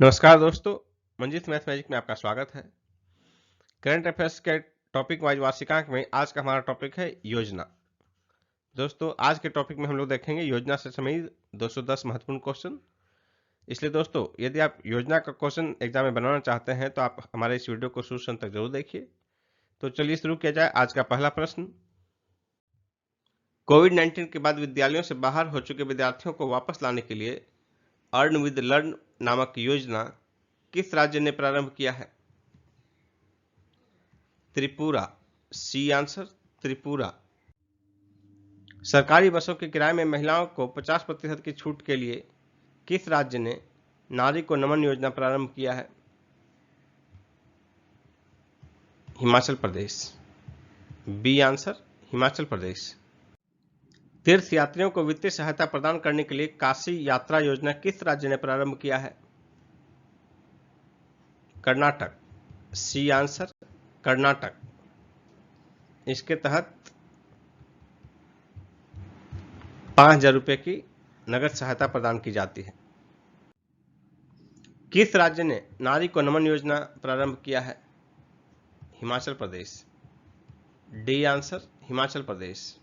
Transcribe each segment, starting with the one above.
नमस्कार दोस्तों, Manjeet math magic में आपका स्वागत है। करंट अफेयर्स के टॉपिक वाइज वार्षिकांक में आज का हमारा टॉपिक है योजना। दोस्तों, आज के टॉपिक में हम लोग देखेंगे योजना से संबंधित 210 महत्वपूर्ण क्वेश्चन। इसलिए दोस्तों, यदि आप योजना का क्वेश्चन एग्जाम में बनाना चाहते हैं तो आप हमारे इस वीडियो को शुरू से अंत तक जरूर देखिए। तो चलिए शुरू किया जाए। आज का पहला प्रश्न, कोविड-19 के बाद विद्यालयों से बाहर हो चुके विद्यार्थियों को वापस लाने के लिए अर्न विद लर्न नामक योजना किस राज्य ने प्रारंभ किया है? त्रिपुरा। C answer, Tripura. सरकारी बसों के किराए में महिलाओं को 50% की छूट के लिए किस राज्य ने नारी को नमन योजना प्रारंभ किया है? हिमाचल प्रदेश। B answer, Himachal Pradesh. तीर्थ यात्रियों को वित्तीय सहायता प्रदान करने के लिए काशी यात्रा योजना किस राज्य ने प्रारंभ किया है? कर्नाटक। C answer, Karnataka. इसके तहत 5,000 रुपए की नगद सहायता प्रदान की जाती है। किस राज्य ने नारी को नमन योजना प्रारंभ किया है? हिमाचल प्रदेश। D answer, Himachal Pradesh.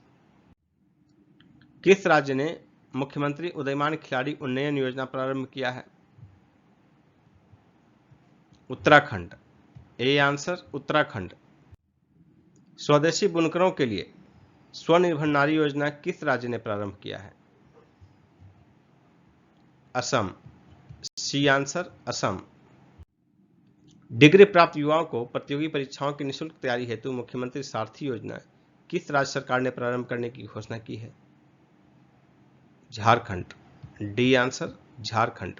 किस राज्य ने मुख्यमंत्री उदयमान खिलाड़ी उन्नयन योजना प्रारंभ किया है? उत्तराखंड। A answer, Uttarakhand. स्वदेशी बुनकरों के लिए स्वनिर्भर नारी योजना किस राज्य ने प्रारंभ किया है? Assam. C answer, Assam. Degree प्राप्त युवाओं को प्रतियोगी परीक्षाओं की निःशुल्क तैयारी हेतु मुख्यमंत्री सारथी योजना किस राज्य सरकार ने प्रारंभ करने की घोषणा की है? झारखंड। D answer, Jharkhand.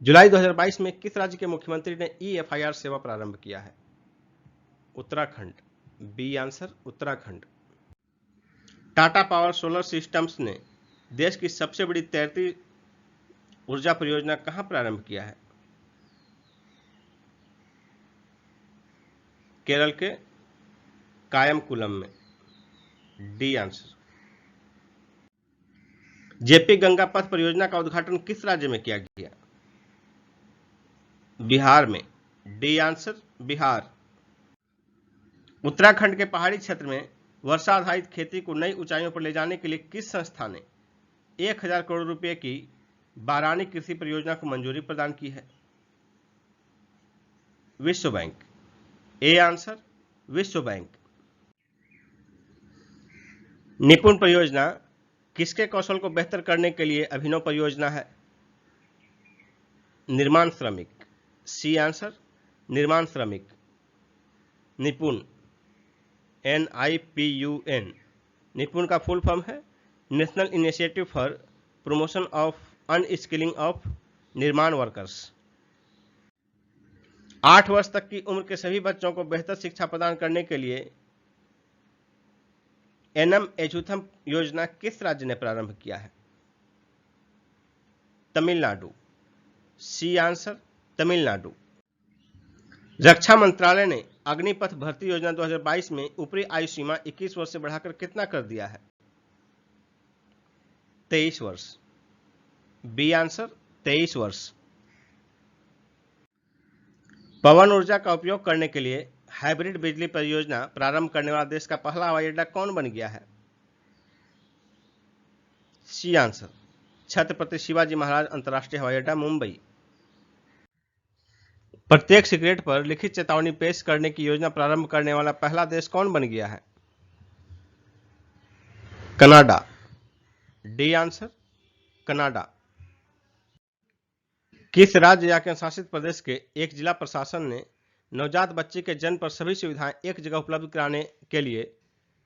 जुलाई 2022 में किस राज्य के मुख्यमंत्री ने ई-एफआईआर सेवा प्रारंभ किया है? Uttarakhand. B answer, Uttarakhand. Tata power solar systems ने देश की सबसे बड़ी तैरती ऊर्जा परियोजना कहां प्रारंभ किया है? केरल के कायमकुलम में। D answer. जेपी गंगा पथ परियोजना का उद्घाटन किस राज्य में किया गया? बिहार में। D answer, Bihar. उत्तराखंड के पहाड़ी क्षेत्र में वर्षा आधारित खेती को नई ऊंचाइयों पर ले जाने के लिए किस संस्था ने 1,000 करोड़ रुपए की बारानी कृषि परियोजना को मंजूरी प्रदान की है? विश्व बैंक। ए आंसर, विश्व बैंक। निपुण परियोजना किसके कौशल को बेहतर करने के लिए अभिनव परियोजना है? निर्माण श्रमिक। सी आंसर, निर्माण श्रमिक। निपुण, NIPUN। निपुण का फुल फॉर्म है national initiative for promotion of unskilling of nirman workers. 8 वर्ष तक की उम्र के सभी बच्चों को बेहतर शिक्षा प्रदान करने के लिए एनम एजुथम योजना किस राज्य ने प्रारंभ किया है? तमिलनाडु। C answer, Tamil Nadu. रक्षा मंत्रालय ने अग्निपथ भर्ती योजना 2022 में ऊपरी आयु सीमा 21 वर्ष से बढ़ाकर कितना कर दिया है? 23 वर्ष। बी आंसर, 23 वर्ष। पवन ऊर्जा का उपयोग करने के लिए हाइब्रिड बिजली परियोजना प्रारंभ करने वाला देश का पहला हवाई अड्डा कौन बन गया है? सी आंसर, छत्रपति शिवाजी महाराज अंतर्राष्ट्रीय हवाई अड्डा, मुंबई। प्रत्येक सिगरेट पर लिखित चेतावनी पेश करने की योजना प्रारंभ करने वाला पहला देश कौन बन गया है? कनाडा। D answer, Canada. किस राज्य या केंद्र शासित प्रदेश के एक जिला प्रशासन ने नवजात बच्चे के जन्म पर सभी सुविधाएं एक जगह उपलब्ध कराने के लिए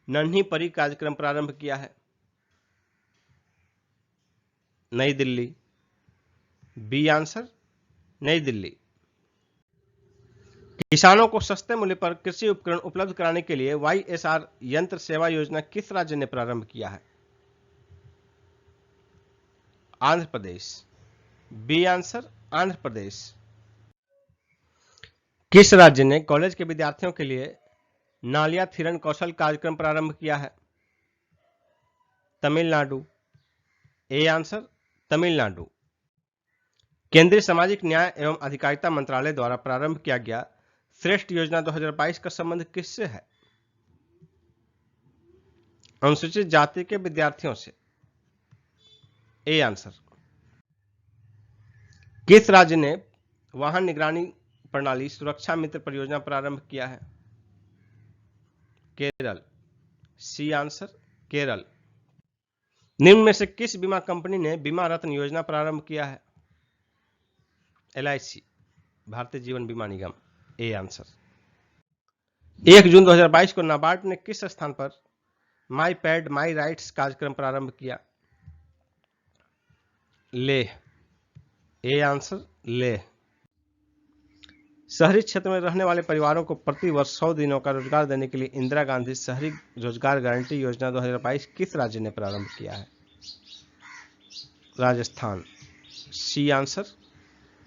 नन्ही परी कार्यक्रम प्रारंभ किया है? नई दिल्ली। बी आंसर, नई दिल्ली। किसानों को सस्ते मूल्य पर कृषि उपकरण उपलब्ध कराने के लिए YSR यंत्र सेवा योजना किस राज्य ने प्रारंभ किया है? आंध्र प्रदेश। बी आंसर, आंध्र प्रदेश। किस राज्य ने कॉलेज के विद्यार्थियों के लिए नालिया थिरन कौशल कार्यक्रम प्रारंभ किया है? तमिलनाडु। A answer, Tamil Nadu. केंद्रीय सामाजिक न्याय एवं अधिकारिता मंत्रालय द्वारा प्रारंभ किया गया श्रेष्ठ योजना 2022 का संबंध किससे है? अनुसूचित जाति के विद्यार्थियों से। A answer. किस राज्य ने वाहन निगरानी प्रणाली सुरक्षा मित्र परियोजना प्रारंभ किया है? केरल। C answer, Kerala. निम्न में से किस बीमा कंपनी ने बीमा रत्न योजना प्रारंभ किया है? LIC, भारतीय जीवन बीमा निगम। A answer. 1 जून 2022 को नाबार्ड ने किस स्थान पर माई पैड माई राइट्स कार्यक्रम प्रारंभ किया? लेह। A answer, Leh. शहरी क्षेत्र में रहने वाले परिवारों को प्रति वर्ष 100 दिनों का रोजगार देने के लिए इंदिरा गांधी शहरी रोजगार गारंटी योजना 2022 किस राज्य ने प्रारंभ किया है? राजस्थान। C answer,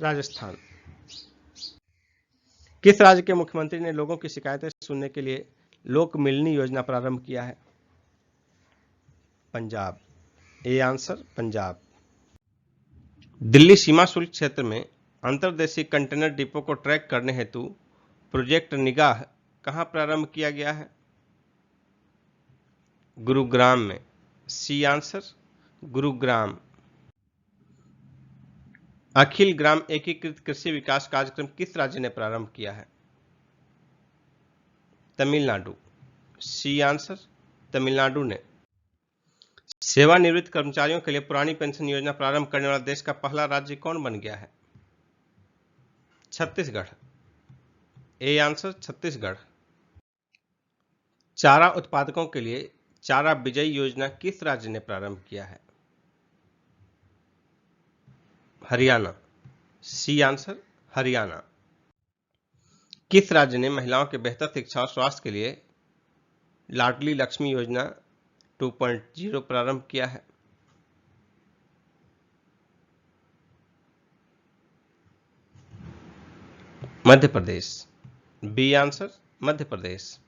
Rajasthan. किस राज्य के मुख्यमंत्री ने लोगों की शिकायतें सुनने के लिए लोक मिलनी योजना प्रारंभ किया है? पंजाब। A answer, Punjab. दिल्ली सीमा शुल्क क्षेत्र में अंतर्देशीय कंटेनर डिपो को ट्रैक करने हेतु प्रोजेक्ट निगाह कहां प्रारंभ किया गया है? गुरुग्राम में। C answer, Gurugram. अखिल ग्राम एकीकृत कृषि विकास कार्यक्रम किस राज्य ने प्रारंभ किया है? तमिलनाडु। सी आंसर, तमिलनाडु ने। सेवानिवृत्त कर्मचारियों के लिए पुरानी पेंशन योजना प्रारंभ करने वाला देश का पहला राज्य कौन बन गया है? छत्तीसगढ़। A answer, Chhattisgarh. चारा उत्पादकों के लिए चारा विजयी योजना किस राज्य ने प्रारंभ किया है? हरियाणा। C answer, Haryana. किस राज्य ने महिलाओं के बेहतर शिक्षा और स्वास्थ्य के लिए लाडली लक्ष्मी योजना 2.0 प्रारंभ किया है? मध्य प्रदेश। बी आंसर, मध्य प्रदेश।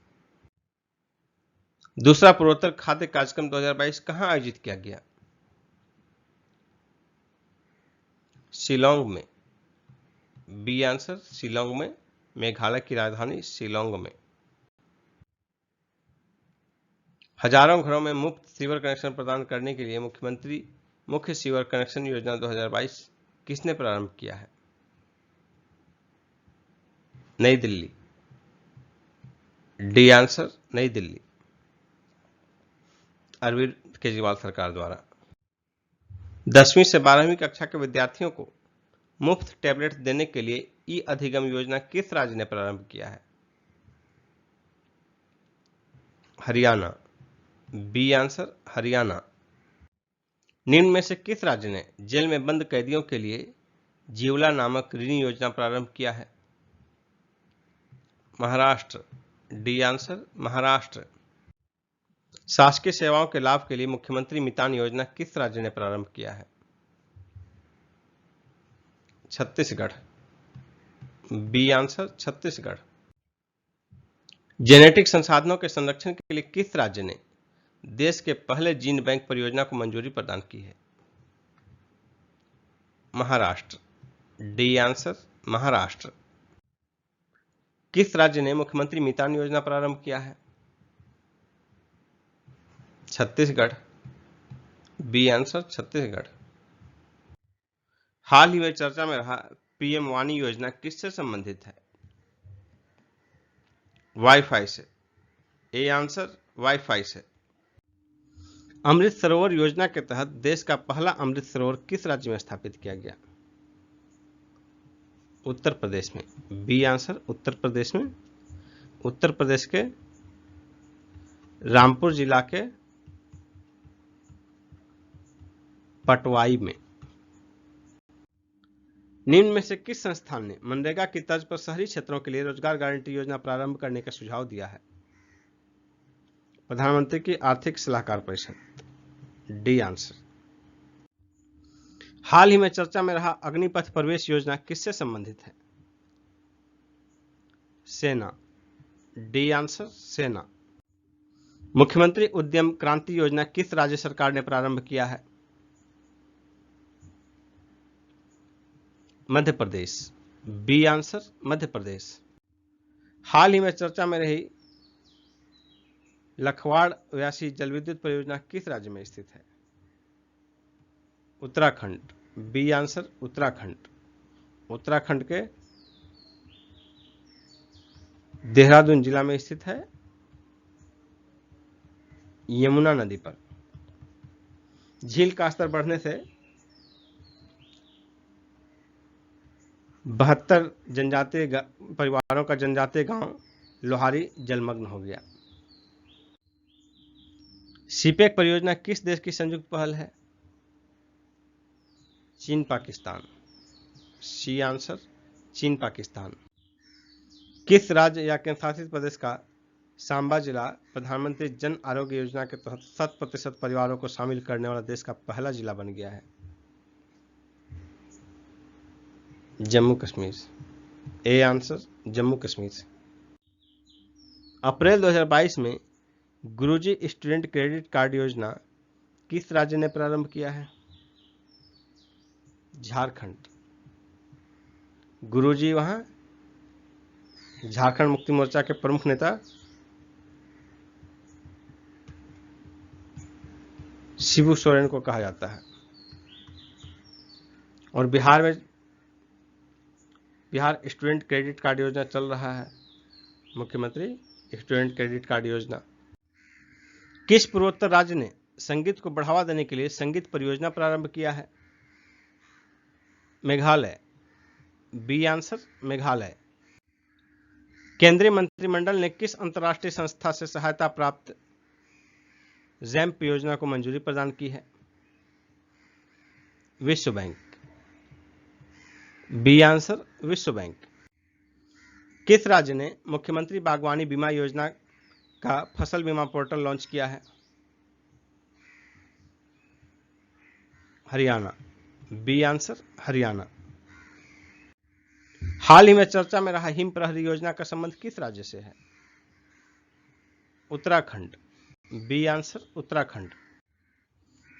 दूसरा पूर्वोत्तर खाद्य कार्यक्रम 2022 कहां आयोजित किया गया? शिलोंग में। बी आंसर, शिलोंग में। मेघालय की राजधानी शिलोंग में। हजारों घरों में मुफ्त सीवर कनेक्शन प्रदान करने के लिए मुख्यमंत्री मुख्य सीवर कनेक्शन योजना 2022 किसने प्रारंभ किया है? नई दिल्ली। डी आंसर, नई दिल्ली। अरविंद केजरीवाल सरकार द्वारा। 10वीं से 12वीं कक्षा के विद्यार्थियों को मुफ्त टैबलेट देने के लिए ई अधिगम योजना किस राज्य ने प्रारंभ किया है? हरियाणा। B answer, Haryana. निम्न में से किस राज्य ने जेल में बंद कैदियों के लिए जीवला नामक ऋण योजना प्रारंभ किया है? महाराष्ट्र। D answer, Maharashtra. शासकीय सेवाओं के लाभ के लिए मुख्यमंत्री मितान योजना किस राज्य ने प्रारंभ किया है? Chhattisgarh. B answer, Chhattisgarh. Genetic संसाधनों के संरक्षण के लिए किस राज्य ने देश के पहले जीन बैंक परियोजना को मंजूरी प्रदान की है? महाराष्ट्र। D answer, Maharashtra. किस राज्य ने मुख्यमंत्री मितान योजना प्रारंभ किया है? छत्तीसगढ़। B answer, Chhattisgarh. हाल ही में चर्चा में रहा पीएम वाणी योजना किससे संबंधित है? वाईफाई से। ए आंसर, वाईफाई से। अमृत सरोवर योजना के तहत देश का पहला अमृत सरोवर किस राज्य में स्थापित किया गया? उत्तर प्रदेश में। बी आंसर, उत्तर प्रदेश में। उत्तर प्रदेश के रामपुर जिला के पटवाई में। निम्न में से किस संस्थान ने मनरेगा की तर्ज पर शहरी क्षेत्रों के लिए रोजगार गारंटी योजना प्रारंभ करने का सुझाव दिया है? प्रधानमंत्री की आर्थिक सलाहकार परिषद। D answer. हाल ही में चर्चा में रहा अग्निपथ प्रवेश योजना किससे संबंधित है? सेना। डी आंसर, सेना। मुख्यमंत्री उद्यम क्रांति योजना किस राज्य सरकार ने प्रारंभ किया है? मध्य प्रदेश। बी आंसर मध्य प्रदेश। हाल ही में चर्चा में रही लखवाड़ व्यासी जल विद्युत परियोजना किस राज्य में स्थित है? उत्तराखंड। B answer Uttarakhand. उत्तराखंड के देहरादून जिला में स्थित है, यमुना नदी पर। झील का स्तर बढ़ने से 72 जनजातीय परिवारों का जनजातीय गांव लोहारी जलमग्न हो गया। सीपेक परियोजना किस देश की संयुक्त पहल है? चीन पाकिस्तान। सी आंसर चीन पाकिस्तान। किस राज्य या केंद्रशासित प्रदेश का सांबा जिला प्रधानमंत्री जन आरोग्य योजना के तहत 100% परिवारों को शामिल करने वाला देश का पहला जिला बन गया है? जम्मू कश्मीर। A answer Jammu Kashmir. अप्रैल 2022 में गुरुजी स्टूडेंट क्रेडिट कार्ड योजना किस राज्य ने प्रारंभ किया है? झारखंड। गुरुजी वहां झारखंड मुक्ति मोर्चा के प्रमुख नेता शिबू सोरेन को कहा जाता है। और बिहार स्टूडेंट क्रेडिट कार्ड योजना चल रहा है, मुख्यमंत्री स्टूडेंट क्रेडिट कार्ड योजना। किस पूर्वोत्तर राज्य ने संगीत को बढ़ावा देने के लिए संगीत परियोजना प्रारंभ किया है? मेघालय। B answer Meghalaya. केंद्रीय मंत्रिमंडल ने किस अंतर्राष्ट्रीय संस्था से सहायता प्राप्त जैम्प योजना को मंजूरी प्रदान की है? विश्व बैंक। बी आंसर विश्व बैंक। किस राज्य ने मुख्यमंत्री बागवानी बीमा योजना का फसल बीमा पोर्टल लॉन्च किया है? हरियाणा। B answer Haryana. हाल ही में चर्चा में रहा हिम प्रहरी योजना का संबंध किस राज्य से है? उत्तराखंड। B answer Uttarakhand.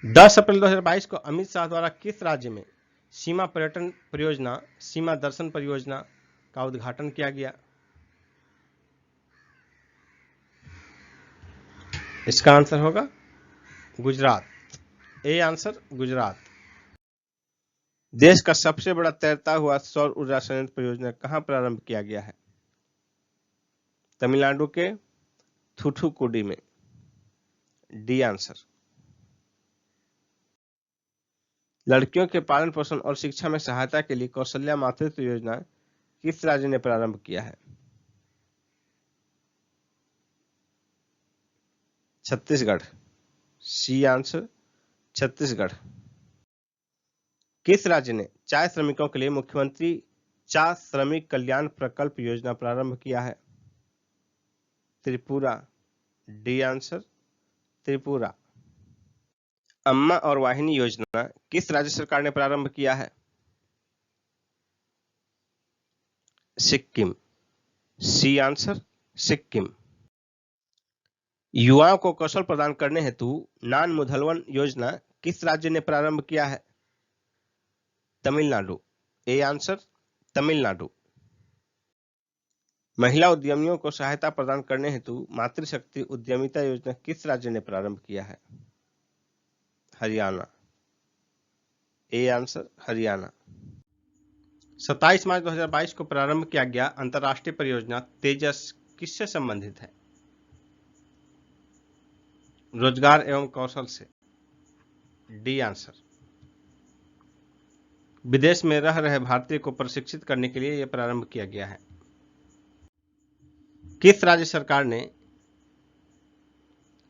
10 अप्रैल 2022 को अमित शाह द्वारा किस राज्य में सीमा पर्यटन परियोजना सीमा दर्शन परियोजना का उद्घाटन किया गया? इसका आंसर होगा गुजरात। A answer Gujarat. देश का सबसे बड़ा तैरता हुआ सौर ऊर्जा संयंत्र परियोजना कहां प्रारंभ किया गया है? तमिलनाडु के थूथुकुडी में। D answer. लड़कियों के पालन पोषण और शिक्षा में सहायता के लिए कौशल्या मातृत्व योजना किस राज्य ने प्रारंभ किया है? छत्तीसगढ़। C answer Chhattisgarh. किस राज्य ने चाय श्रमिकों के लिए मुख्यमंत्री चा श्रमिक कल्याण प्रकल्प योजना प्रारंभ किया है? त्रिपुरा। D answer Tripura. अम्मा और वाहिनी योजना किस राज्य सरकार ने प्रारंभ किया है? सिक्किम। C answer Sikkim. युवाओं को कौशल प्रदान करने हेतु नान मुधलवन योजना किस राज्य ने प्रारंभ किया है? तमिलनाडु। A answer Tamil Nadu. महिला उद्यमियों को सहायता प्रदान करने हेतु मातृशक्ति उद्यमिता योजना किस राज्य ने प्रारंभ किया है? हरियाणा। A answer Haryana. 27 मार्च 2022 को प्रारंभ किया गया अंतर्राष्ट्रीय परियोजना तेजस किससे संबंधित है? रोजगार एवं कौशल से। D answer. विदेश में रह रहे भारतीय को प्रशिक्षित करने के लिए यह प्रारंभ किया गया है। किस राज्य सरकार ने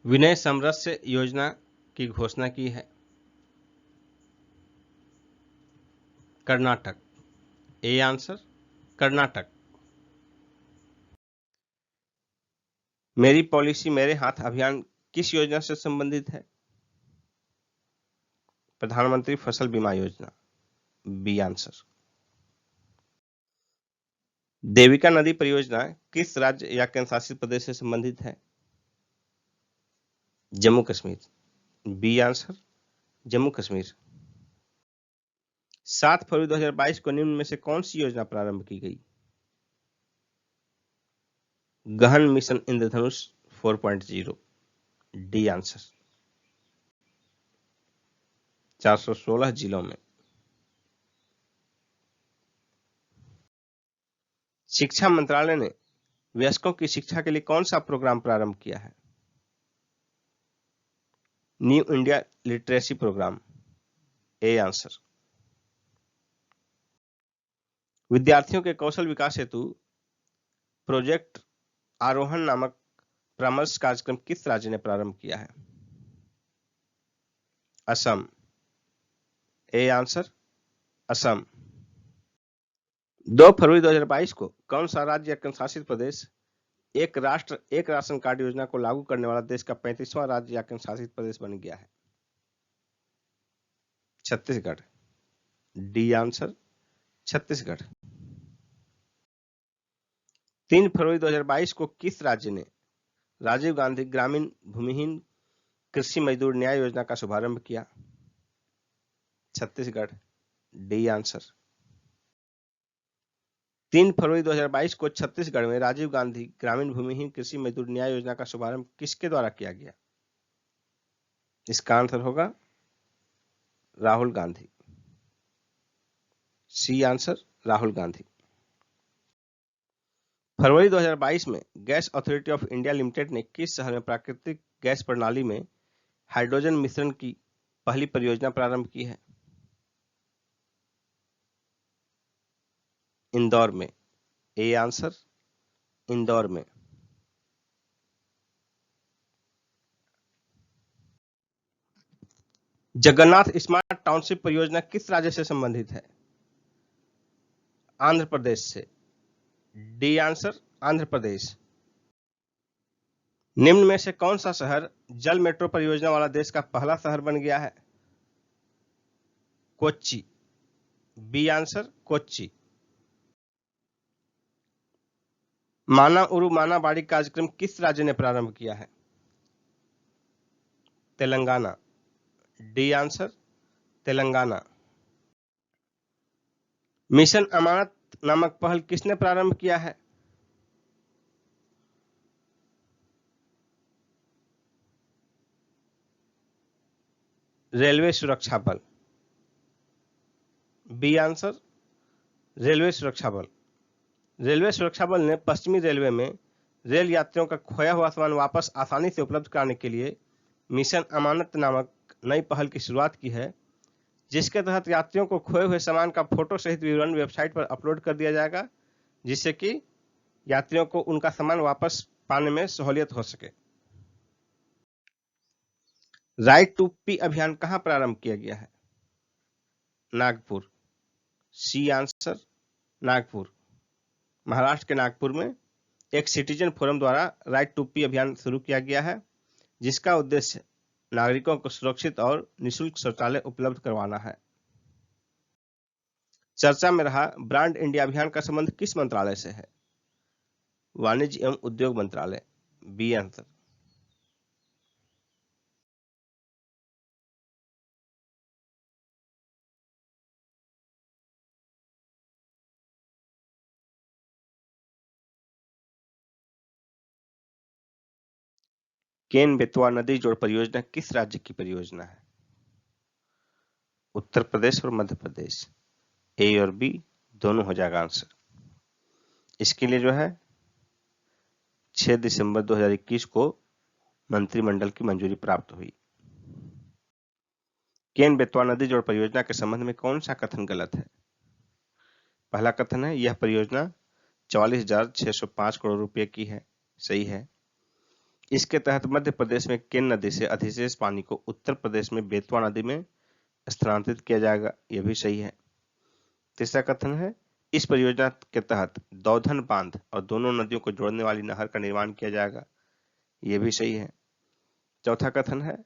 विनय समरस्य योजना की घोषणा की है? कर्नाटक। A answer Karnataka. मेरी पॉलिसी मेरे हाथ अभियान किस योजना से संबंधित है? प्रधानमंत्री फसल बीमा योजना। B answer. देविका नदी परियोजना किस राज्य या केंद्रशासित प्रदेश से संबंधित है? जम्मू कश्मीर। B answer Jammu Kashmir. 7 फरवरी 2022 को निम्न में से कौन सी योजना प्रारंभ की गई? गहन मिशन इंद्रधनुष 4.0। D answer. 416 जिलों में। शिक्षा मंत्रालय ने वयस्कों की शिक्षा के लिए कौन सा प्रोग्राम प्रारंभ किया है? New India literacy program. A answer. विद्यार्थियों के कौशल विकास हेतु प्रोजेक्ट आरोहण नामक परामर्श कार्यक्रम किस राज्य ने प्रारंभ किया है? असम। A answer. असम। 2 फरवरी 2022 को कौन सा राज्य या केंद्र शासित प्रदेश एक राष्ट्र एक राशन कार्ड योजना को लागू करने वाला देश का 35वां राज्य या केंद्र शासित प्रदेश बन गया है? छत्तीसगढ़। D answer. छत्तीसगढ़। 3 फरवरी 2022 को किस राज्य ने राजीव गांधी ग्रामीण भूमिहीन कृषि मजदूर न्याय योजना का शुभारंभ किया? छत्तीसगढ़। D answer. 3 फरवरी 2022 को छत्तीसगढ़ में राजीव गांधी ग्रामीण भूमिहीन कृषि मजदूर न्याय योजना का शुभारंभ किसके द्वारा किया गया? इसका आंसर होगा राहुल गांधी। C answer. राहुल गांधी। फरवरी 2022 में gas authority of India limited ने किस शहर में प्राकृतिक गैस प्रणाली में हाइड्रोजन मिश्रण की पहली परियोजना प्रारंभ की है? इंदौर में। A answer. इंदौर में। जगन्नाथ स्मार्ट टाउनशिप परियोजना किस राज्य से संबंधित है? आंध्र प्रदेश से। D answer. आंध्र प्रदेश। निम्न में से कौन सा शहर जल मेट्रो परियोजना वाला देश का पहला शहर बन गया है? कोच्चि। B answer. कोच्चि। माना उरु माना बाड़ी कार्यक्रम किस राज्य ने प्रारंभ किया है? Telangana. D answer. Telangana. Mission Amanat नामक पहल किसने प्रारंभ किया है? रेलवे सुरक्षा बल। B answer. रेलवे सुरक्षा बल। रेलवे सुरक्षा बल ने पश्चिमी रेलवे में रेल यात्रियों का खोया हुआ सामान वापस आसानी से उपलब्ध कराने के लिए मिशन अमानत नामक नई पहल की शुरुआत की है, जिसके तहत यात्रियों को खोए हुए सामान का फोटो सहित विवरण वेबसाइट पर अपलोड कर दिया जाएगा, जिससे कि यात्रियों को उनका सामान वापस पाने में सहूलियत हो सके। राइट टू पी अभियान कहां प्रारंभ किया गया है? नागपुर। C answer. नागपुर। महाराष्ट्र के नागपुर में एक सिटीजन फोरम द्वारा राइट टू पी अभियान शुरू किया गया है, जिसका उद्देश्य नागरिकों को सुरक्षित और निःशुल्क शौचालय उपलब्ध करवाना है। चर्चा में रहा ब्रांड इंडिया अभियान का संबंध किस मंत्रालय से है? वाणिज्य एवं उद्योग मंत्रालय। B answer. केन बेतवा नदी जोड़ परियोजना किस राज्य की परियोजना है? उत्तर प्रदेश और मध्य प्रदेश। ए और बी दोनों हो जाएगा आंसर। इसके लिए जो है 6 दिसंबर 2021 को मंत्रिमंडल की मंजूरी प्राप्त हुई। केन बेतवा नदी जोड़ परियोजना के संबंध में कौन सा कथन गलत है? पहला कथन है यह परियोजना 44,605 करोड़ रुपए की है। सही है। इसके तहत मध्य प्रदेश में केन नदी से अधिशेष पानी को उत्तर प्रदेश में बेतवा नदी में स्थानांतरित किया जाएगा। यह भी सही है। तीसरा कथन है इस परियोजना के तहत दौधन बांध और दोनों नदियों को जोड़ने वाली नहर का निर्माण किया जाएगा। यह भी सही है। चौथा कथन है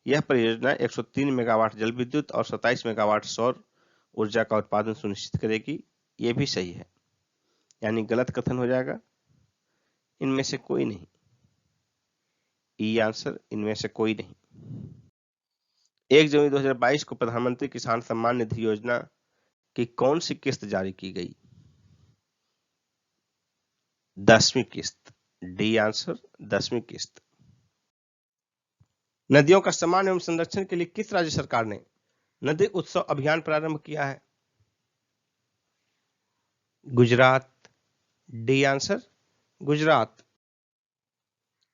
यह परियोजना 103 मेगावाट जल विद्युत और 27 मेगावाट सौर ऊर्जा का उत्पादन सुनिश्चित करेगी। यह भी सही है। यानी गलत कथन हो जाएगा इनमें से कोई नहीं। ई आंसर। इनमें से कोई नहीं। 1 जनवरी 2022 को प्रधानमंत्री किसान सम्मान निधि योजना कि कौन सी किस्त जारी की गई? 10वीं किस्त। डी आंसर 10वीं किस्त। नदियों का सम्मान एवं संरक्षण के लिए किस राज्य सरकार ने नदी उत्सव अभियान प्रारंभ किया है? गुजरात। D answer Gujarat.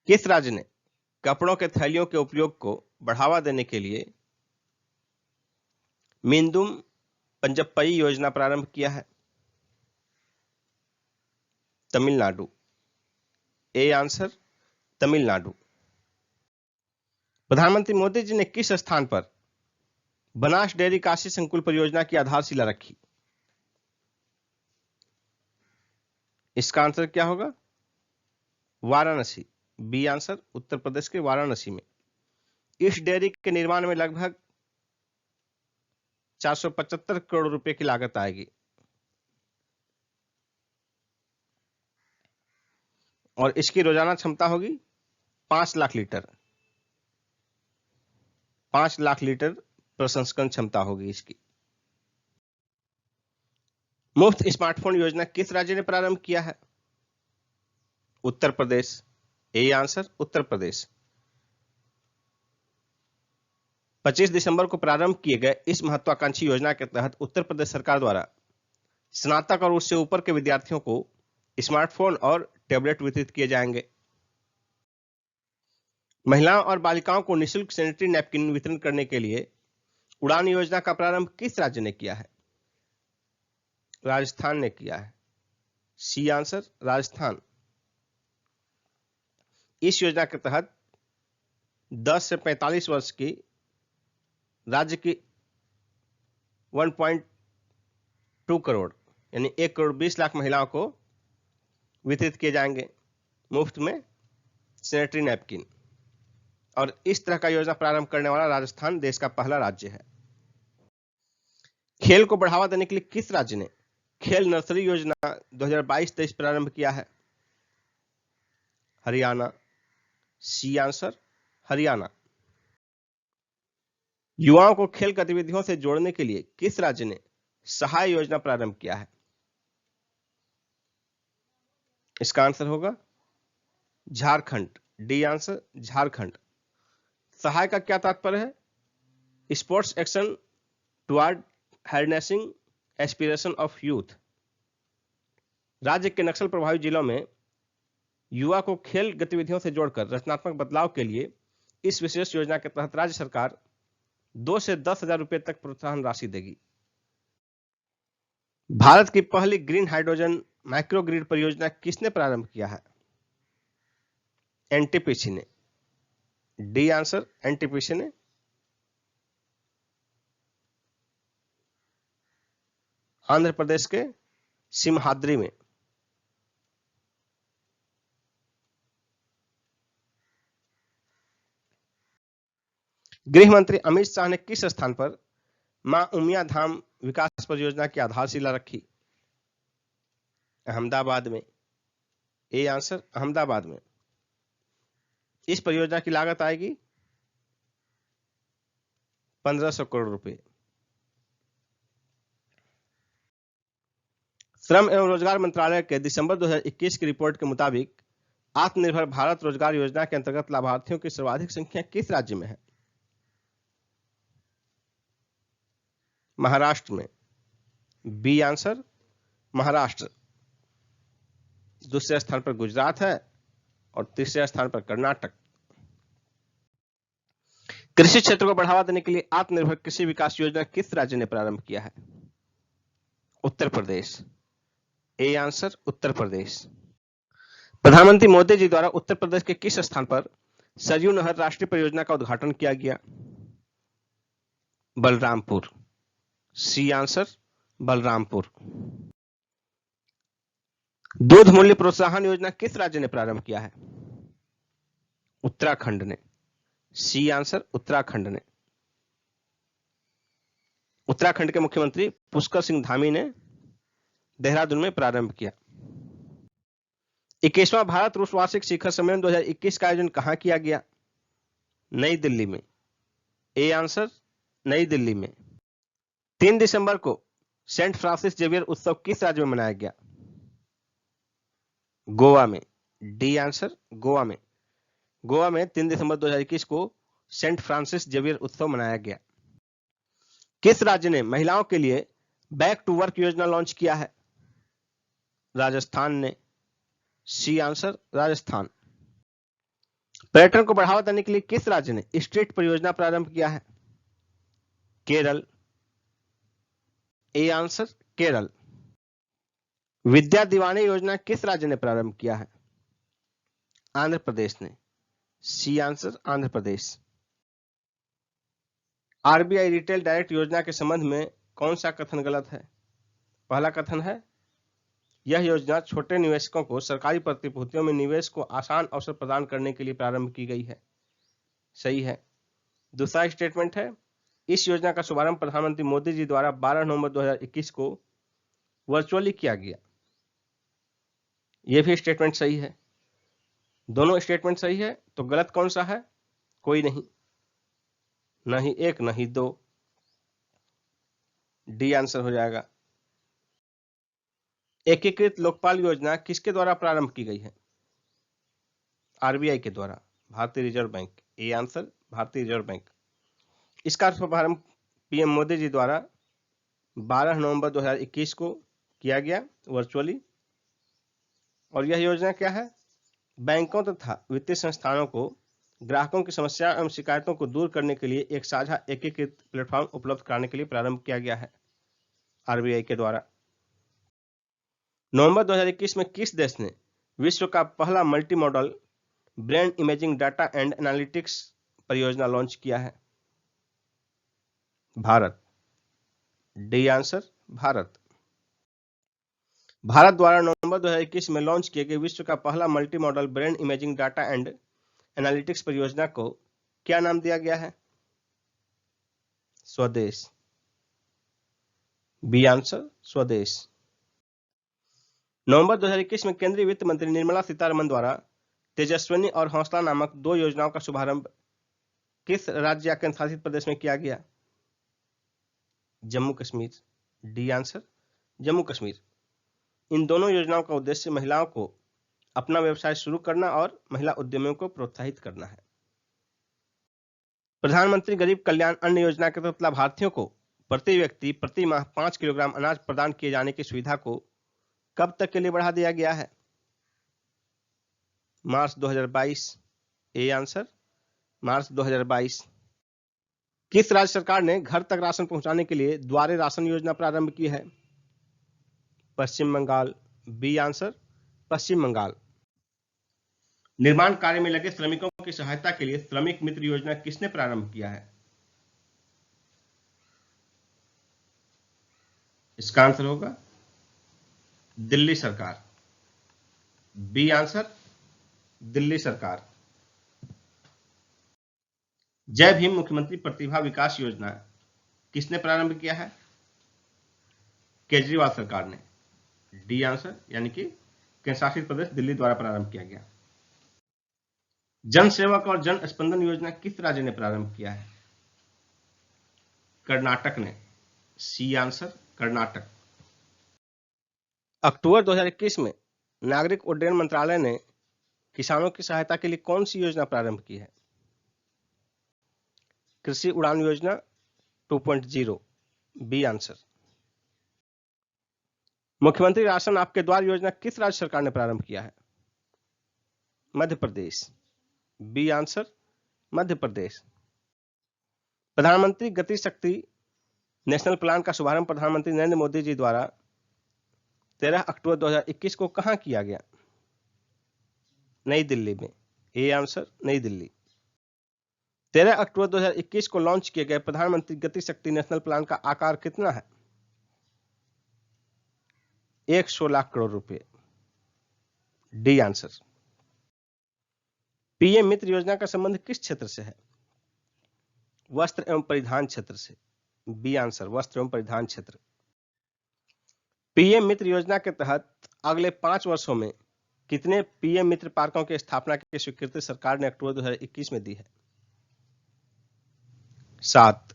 किस राज्य ने कपड़ों के थैलियों के उपयोग को बढ़ावा देने के लिए मींदुम पंजप्पई योजना प्रारंभ किया है? तमिलनाडु। A answer Tamil Nadu. प्रधानमंत्री मोदी जी ने किस स्थान पर बनास डेयरी काशी संकुल परियोजना की आधारशिला रखी? इसका आंसर क्या होगा? वाराणसी। बी आंसर उत्तर प्रदेश के वाराणसी में। इस डेयरी के निर्माण में लगभग 475 करोड़ रुपए की लागत आएगी और इसकी रोजाना क्षमता होगी 5 लाख लीटर। 5 लाख लीटर प्रसंस्करण क्षमता होगी इसकी। मुफ्त स्मार्टफोन योजना किस राज्य ने प्रारंभ किया है? उत्तर प्रदेश। ए आंसर उत्तर प्रदेश। 25 दिसंबर को प्रारंभ किए गए इस महत्वाकांक्षी योजना के तहत उत्तर प्रदेश सरकार द्वारा स्नातक और उससे ऊपर के विद्यार्थियों को स्मार्टफोन और टैबलेट वितरित किए जाएंगे। महिलाओं और बालिकाओं को निःशुल्क सैनिटरी नैपकिन वितरण करने के लिए उड़ान योजना का प्रारंभ किस राज्य ने किया है? राजस्थान ने किया है। C answer Rajasthan. इस योजना के तहत 10 से 45 वर्ष की राज्य की 1.2 करोड़ यानी 1 करोड़ 20 लाख महिलाओं को वितरित किए जाएंगे मुफ्त में सैनिटरी नैपकिन। और इस तरह का योजना प्रारंभ करने वाला राजस्थान देश का पहला राज्य है। खेल को बढ़ावा देने के लिए किस राज्य ने खेल नर्सरी योजना 2022-23 प्रारंभ किया है? हरियाणा। C answer Haryana. युवाओं को खेल गतिविधियों से जोड़ने के लिए किस राज्य ने सहाय योजना प्रारंभ किया है? इसका आंसर होगा झारखंड। D answer Jharkhand. सहाय का क्या तात्पर्य है? Sports action toward harnessing aspiration of youth. राज्य के नक्सल प्रभावित जिलों में युवा को खेल गतिविधियों से जोड़कर रचनात्मक बदलाव के लिए इस विशेष योजना के तहत राज्य सरकार 2 से 10 हजार रुपए तक प्रोत्साहन राशि देगी। भारत की पहली ग्रीन हाइड्रोजन माइक्रोग्रिड परियोजना किसने प्रारंभ किया है? एनटीपीसी ने। डी आंसर एनटीपीसी ने। आंध्र प्रदेश के सिमहाद्री में। गृह मंत्री अमित शाह ने किस स्थान पर मां उमिया धाम विकास परियोजना की आधारशिला रखी? अहमदाबाद में। ए आंसर अहमदाबाद में। इस परियोजना की लागत आएगी 1500 करोड़ रुपए। श्रम एवं रोजगार मंत्रालय के दिसंबर 2021 की रिपोर्ट के मुताबिक आत्मनिर्भर भारत रोजगार योजना के अंतर्गत लाभार्थियों की सर्वाधिक संख्या किस राज्य में है? महाराष्ट्र में। B answer Maharashtra. दूसरे स्थान पर गुजरात है और तीसरे स्थान पर कर्नाटक। कृषि क्षेत्र को बढ़ावा देने के लिए आत्मनिर्भर कृषि विकास योजना किस राज्य ने प्रारंभ किया है? उत्तर प्रदेश। ए आंसर उत्तर प्रदेश। प्रधानमंत्री मोदी जी द्वारा उत्तर प्रदेश के किस स्थान पर सरयू नहर राष्ट्रीय परियोजना का उद्घाटन किया गया? बलरामपुर। C answer Balrampur. दूध मूल्य प्रोत्साहन योजना किस राज्य ने प्रारंभ किया है? उत्तराखंड ने। सी आंसर उत्तराखंड ने। उत्तराखंड के मुख्यमंत्री पुष्कर सिंह धामी ने देहरादून में प्रारंभ किया। 21वां भारत रूस वार्षिक शिखर सम्मेलन 2021 का आयोजन कहां किया गया? नई दिल्ली में। ए आंसर नई दिल्ली में। 3 दिसंबर को सेंट फ्रांसिस जेवियर उत्सव किस राज्य में मनाया गया? गोवा में। डी आंसर, गोवा में। गोवा में 3 दिसंबर 2021 को सेंट फ्रांसिस जेवियर उत्सव मनाया गया। किस राज्य ने महिलाओं के लिए बैक टू वर्क योजना लॉन्च किया है? राजस्थान ने। C answer, Rajasthan. पर्यटन को बढ़ावा देने के लिए किस राज्य ने स्ट्रीट परियोजना प्रारंभ किया है? केरल। A answer, Kerala. विद्या दीवानी योजना किस राज्य ने प्रारंभ किया है? आंध्र प्रदेश ने। सी आंसर, आंध्र प्रदेश। आरबीआई रिटेल डायरेक्ट योजना के संबंध में कौन सा कथन गलत है? पहला कथन है, यह योजना छोटे निवेशकों को सरकारी प्रतिभूतियों में निवेश को आसान अवसर प्रदान करने के लिए प्रारंभ की गई है। सही है। दूसरा स्टेटमेंट है, इस योजना का शुभारंभ प्रधानमंत्री मोदी जी द्वारा 12 नवंबर 2021 को वर्चुअली किया गया। यह भी स्टेटमेंट सही है। दोनों स्टेटमेंट सही है, तो गलत कौन सा है? कोई नहीं, नहीं एक नहीं दो। डी आंसर हो जाएगा। एकीकृत लोकपाल योजना किसके द्वारा प्रारंभ की गई है? आरबीआई के द्वारा, भारतीय रिजर्व बैंक। ए आंसर, भारतीय रिजर्व बैंक। इसका शुभारंभ पीएम मोदी जी द्वारा 12 नवंबर 2021 को किया गया वर्चुअली। और यह योजना क्या है? बैंकों तथा वित्तीय संस्थानों को ग्राहकों की समस्या एवं शिकायतों को दूर करने के लिए एक साझा एकीकृत प्लेटफॉर्म उपलब्ध कराने के लिए प्रारंभ किया गया है आरबीआई के द्वारा। नवंबर 2021 में किस देश ने विश्व का पहला multi modal brain imaging data and analytics परियोजना लॉन्च किया है? भारत। D answer, Bharat. भारत द्वारा नवंबर 2021 में लॉन्च किए गए विश्व का पहला multi modal brain imaging data and analytics परियोजना को क्या नाम दिया गया है? स्वदेश। बी आंसर, स्वदेश। नवंबर 2021 में केंद्रीय वित्त मंत्री निर्मला सीतारमण द्वारा तेजस्विनी और हौसला नामक 2 योजनाओं का शुभारंभ किस राज्य या केंद्र शासित प्रदेश में किया गया? जम्मू कश्मीर। D answer, Jammu Kashmir. इन दोनों योजनाओं का उद्देश्य महिलाओं को अपना व्यवसाय शुरू करना और महिला उद्यमियों को प्रोत्साहित करना है। प्रधानमंत्री गरीब कल्याण अन्न योजना के तहत लाभार्थियों को प्रति व्यक्ति प्रति माह 5 किलोग्राम अनाज प्रदान किए जाने की सुविधा को कब तक के लिए बढ़ा दिया गया है? मार्च 2022। ए आंसर, मार्च 2022। किस राज्य सरकार ने घर तक राशन पहुंचाने के लिए द्वारे राशन योजना प्रारंभ की है? पश्चिम बंगाल। बी आंसर, पश्चिम बंगाल। निर्माण कार्य में लगे श्रमिकों की सहायता के लिए श्रमिक मित्र योजना किसने प्रारंभ किया है? इसका आंसर होगा दिल्ली सरकार। बी आंसर, दिल्ली सरकार। जय भीम मुख्यमंत्री प्रतिभा विकास योजना किसने प्रारंभ किया है? केजरीवाल सरकार ने। डी आंसर, यानी कि केंद्र शासित प्रदेश दिल्ली द्वारा प्रारंभ किया गया। जन सेवक और जन स्पंदन योजना किस राज्य ने प्रारंभ किया है? कर्नाटक ने। C answer, Karnataka. अक्टूबर 2021 में नागरिक उड्डयन मंत्रालय ने किसानों की सहायता के लिए कौन सी योजना प्रारंभ की है? कृषि उड़ान योजना 2.0। B answer. मुख्यमंत्री राशन आपके द्वार योजना किस राज्य सरकार ने प्रारंभ किया है? मध्य प्रदेश। बी आंसर, मध्य प्रदेश। प्रधानमंत्री गति शक्ति नेशनल प्लान का शुभारंभ प्रधानमंत्री नरेंद्र मोदी जी द्वारा 13 अक्टूबर 2021 को कहां किया गया? नई दिल्ली में। ए आंसर, नई दिल्ली। 13 अक्टूबर 2021 को लॉन्च किए गए प्रधानमंत्री गति शक्ति नेशनल प्लान का आकार कितना है? 100 लाख करोड़ रुपए। D answer. पीएम मित्र योजना का संबंध किस क्षेत्र से है? वस्त्र एवं परिधान क्षेत्र से। बी आंसर, वस्त्र एवं परिधान क्षेत्र। पीएम मित्र योजना के तहत अगले 5 वर्षों में कितने पीएम मित्र पार्कों की स्थापना की स्वीकृति सरकार ने अक्टूबर 2021 में दी है? 7।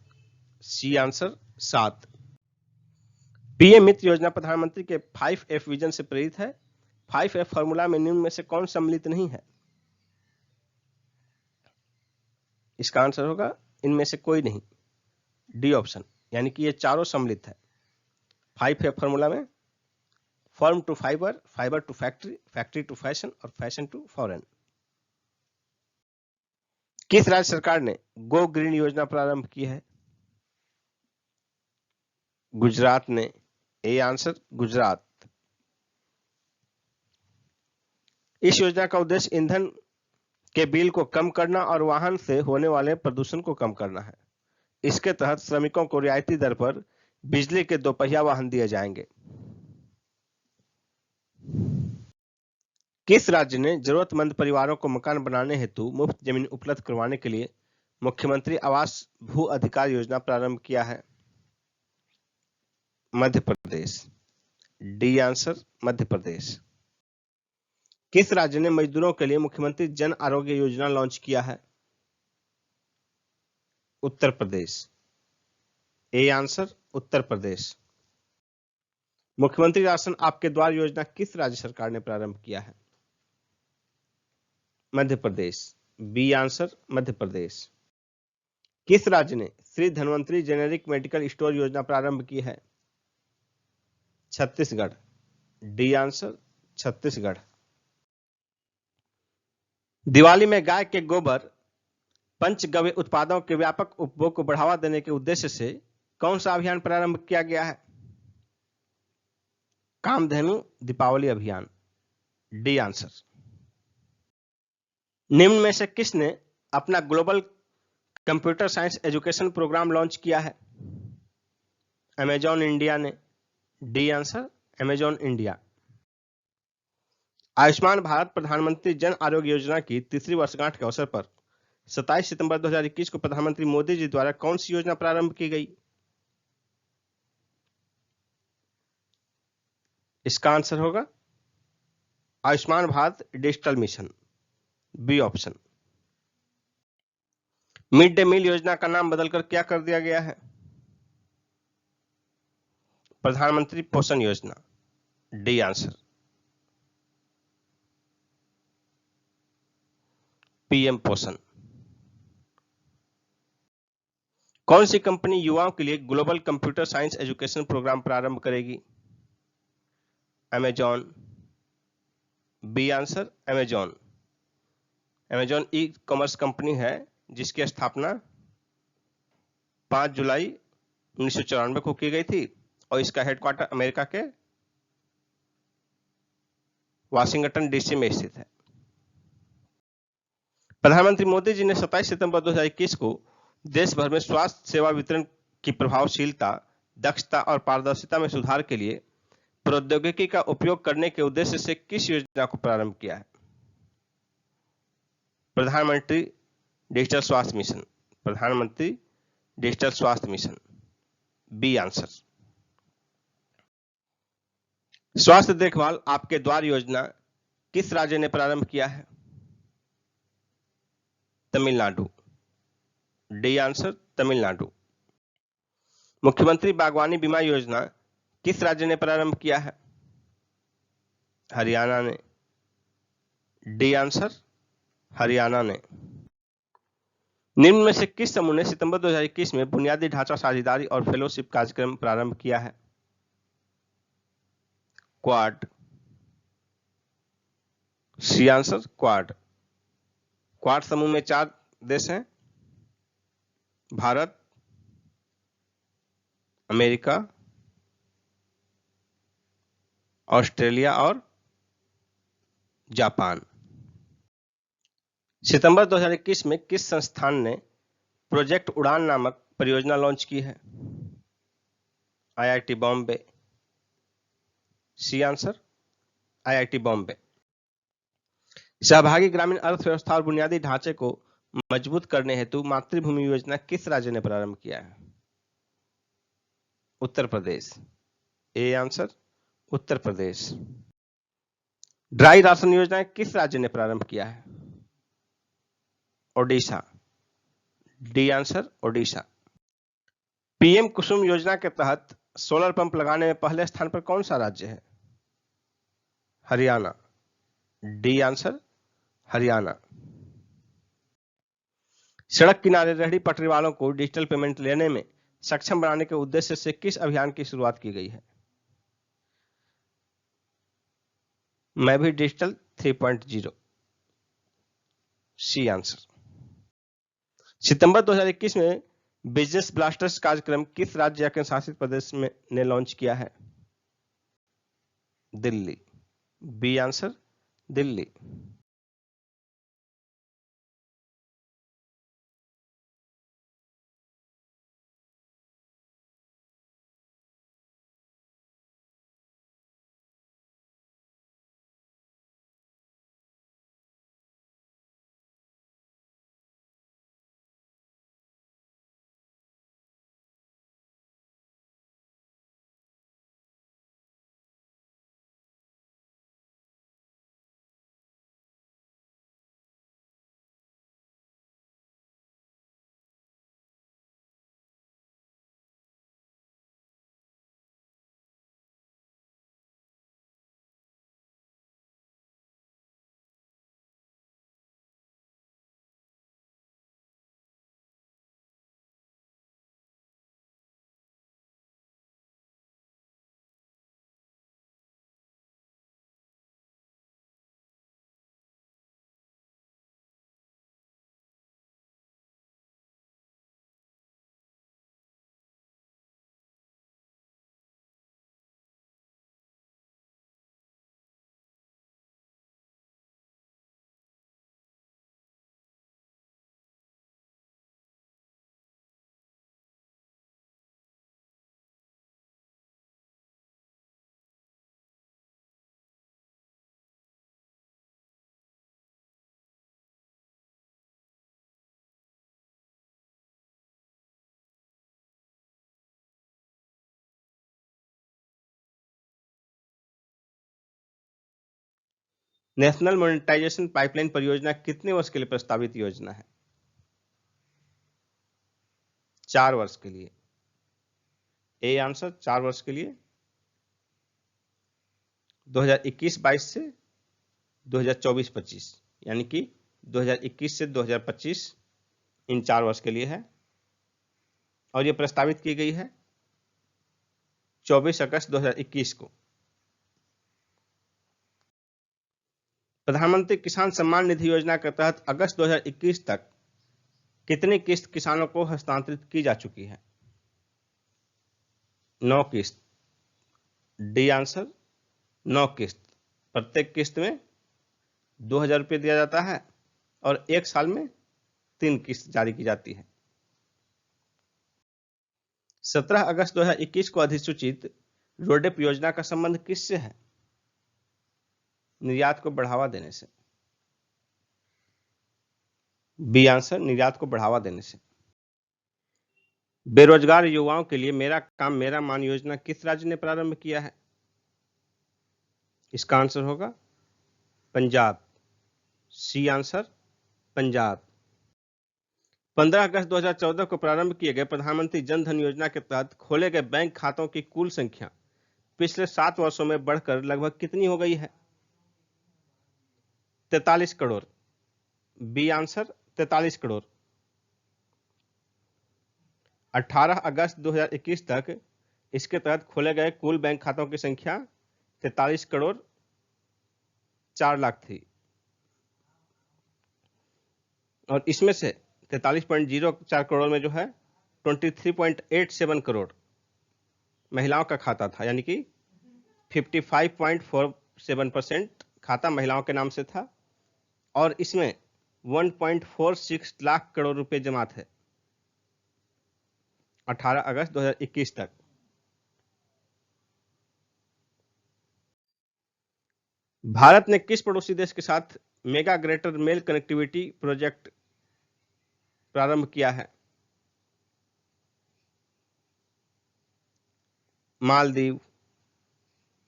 C answer, 7। पीएम मित्र योजना प्रधानमंत्री के 5F विजन से प्रेरित है। 5F फॉर्मूला में निम्न में से कौन सम्मिलित नहीं है? इसका आंसर होगा इनमें से कोई नहीं, डी ऑप्शन, यानी कि ये चारों सम्मिलित है 5F फॉर्मूला में। Form to fibre, fibre to factory, factory to fashion और फैशन टू फॉरेन। किस राज्य सरकार ने गो ग्रीन योजना प्रारंभ की है? गुजरात ने। A answer Gujarat. इस योजना का उद्देश्य ईंधन के बिल को कम करना और वाहन से होने वाले प्रदूषण को कम करना है। इसके तहत श्रमिकों को रियायती दर पर बिजली के दोपहिया वाहन दिए जाएंगे। किस राज्य ने जरूरतमंद परिवारों को मकान बनाने हेतु मुफ्त जमीन उपलब्ध करवाने के लिए मुख्यमंत्री आवास भू अधिकार योजना प्रारंभ किया है? मध्य प्रदेश। D answer Madhya Pradesh. किस राज्य ने मजदूरों के लिए मुख्यमंत्री जन आरोग्य योजना लॉन्च किया है? उत्तर प्रदेश। ए आंसर उत्तर प्रदेश। मुख्यमंत्री राशन आपके द्वार योजना किस राज्य सरकार ने प्रारंभ किया है? मध्य प्रदेश। B answer Madhya Pradesh. किस राज्य ने Shri Dhanvantari generic medical store योजना प्रारंभ की है? छत्तीसगढ़। D answer Chhattisgarh. दिवाली में गाय के गोबर पंचगव्य उत्पादों के व्यापक उपभोग को बढ़ावा देने के उद्देश्य से कौन सा अभियान प्रारंभ किया गया है? कामधेनु दीपावली अभियान। D answer. निम्न में से किसने अपना global computer science education program launch किया है? अमेजॉन इंडिया ने। D answer Amazon India. Ayushman Bharat प्रधानमंत्री जन आरोग्य योजना की तीसरी वर्षगांठ के अवसर पर 27 सितंबर 2021 को प्रधानमंत्री मोदी जी द्वारा कौन सी योजना प्रारंभ की गई? इसका आंसर होगा Ayushman Bharat digital mission. B option. Mid day meal योजना का नाम बदलकर क्या कर दिया गया है? प्रधानमंत्री पोषण योजना। D answer. पीएम पोषण। कौन सी कंपनी युवाओं के लिए global computer science education program प्रारंभ करेगी? Amazon. B answer Amazon. Amazon e commerce company है जिसकी स्थापना 5 जुलाई 1994 को की गई थी और इसका हेडक्वार्टर अमेरिका के वाशिंगटन डीसी में स्थित है। प्रधानमंत्री मोदी जी ने 27 सितंबर 2021 को देश भर में स्वास्थ्य सेवा वितरण की प्रभावशीलता, दक्षता और पारदर्शिता में सुधार के लिए प्रौद्योगिकी का उपयोग करने के उद्देश्य से किस योजना को प्रारंभ किया है? प्रधानमंत्री डिजिटल स्वास्थ्य मिशन। प्रधानमंत्री डिजिटल स्वास्थ्य मिशन। B answer. स्वास्थ्य देखभाल आपके द्वार योजना किस राज्य ने प्रारंभ किया है? तमिलनाडु। D answer Tamil Nadu. मुख्यमंत्री बागवानी बीमा योजना किस राज्य ने प्रारंभ किया है? हरियाणा ने। डी आंसर हरियाणा ने। निम्न में से किस समूह ने सितंबर 2021 में बुनियादी ढांचा साझेदारी और फेलोशिप कार्यक्रम प्रारंभ किया है? Quad. C answer Quad. Quad समूह में 4 देश हैं, भारत, अमेरिका, ऑस्ट्रेलिया और जापान। सितंबर 2021 में किस संस्थान ने प्रोजेक्ट उड़ान नामक परियोजना लॉन्च की है? IIT Bombay. C answer IIT Bombay. सहभागी ग्रामीण अर्थव्यवस्था और बुनियादी ढांचे को मजबूत करने हेतु मातृभूमि योजना किस राज्य ने प्रारंभ किया है? Uttar Pradesh. A answer Uttar Pradesh. Dry ration योजना किस राज्य ने प्रारंभ किया है? Odisha. D answer Odisha. PM Kusum योजना के तहत सोलर पंप लगाने में पहले स्थान पर कौन सा राज्य है? हरियाणा। D answer Haryana. सड़क किनारे रेहड़ी पटरी वालों को डिजिटल पेमेंट लेने में सक्षम बनाने के उद्देश्य से किस अभियान की शुरुआत की गई है? मैं भी डिजिटल 3.0। C answer. सितंबर 2021 में बिजनेस ब्लास्टर्स कार्यक्रम किस राज्य या केंद्र शासित प्रदेश में ने लॉन्च किया है? Delhi. B answer Delhi. National monetization pipeline परियोजना कितने वर्ष के लिए प्रस्तावित योजना है? 4 वर्ष के लिए। ए आंसर 4 वर्ष के लिए। 2021-22 से 2024-25 यानी कि 2021 से 2025 इन 4 वर्ष के लिए है और यह प्रस्तावित की गई है 24 अगस्त 2021 को। प्रधानमंत्री किसान सम्मान निधि योजना के तहत अगस्त 2021 तक कितनी किस्त किसानों को हस्तांतरित की जा चुकी है? 9 किस्त। डी आंसर 9 किस्त। प्रत्येक किस्त में 2,000 रुपये दिया जाता है और 1 साल में 3 किस्त जारी की जाती है। 17 अगस्त 2021 को अधिसूचित रोडेप योजना का संबंध किससे है? निर्यात को बढ़ावा देने से। बी आंसर निर्यात को बढ़ावा देने से। बेरोजगार युवाओं के लिए मेरा काम मेरा मान योजना किस राज्य ने प्रारंभ किया है? इसका आंसर होगा पंजाब। C answer Punjab. 15 अगस्त 2014 को प्रारंभ किए गए प्रधानमंत्री जन धन योजना के तहत खोले गए बैंक खातों की कुल संख्या पिछले 7 वर्षों में बढ़कर लगभग कितनी हो गई है? 43 करोड़। B answer 43 crore. 18 अगस्त 2021 तक इसके तहत खोले गए कुल बैंक खातों की संख्या 43 करोड़ 4 लाख थी और इसमें से 43.04 करोड़ में जो है 23.87 करोड़ महिलाओं का खाता था, यानी कि 55.47% खाता महिलाओं के नाम से था और इसमें 1.46 लाख करोड़ रुपए जमा थे 18 अगस्त 2021 तक। भारत ने किस पड़ोसी देश के साथ mega greater Male connectivity project प्रारंभ किया है? मालदीव।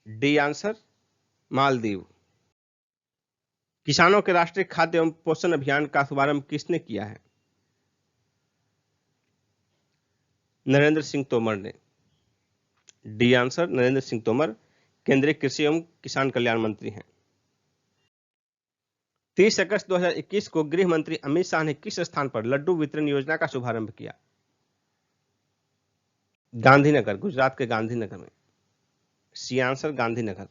D answer Maldives. किसानों के राष्ट्रीय खाद्य एवं पोषण अभियान का शुभारंभ किसने किया है? नरेंद्र सिंह तोमर ने। डी आंसर नरेंद्र सिंह तोमर केंद्रीय कृषि एवं किसान कल्याण मंत्री हैं। 30 अगस्त 2021 को गृह मंत्री अमित शाह ने किस स्थान पर लड्डू वितरण योजना का शुभारंभ किया? गांधीनगर, गुजरात के गांधीनगर में। C answer Gandhinagar.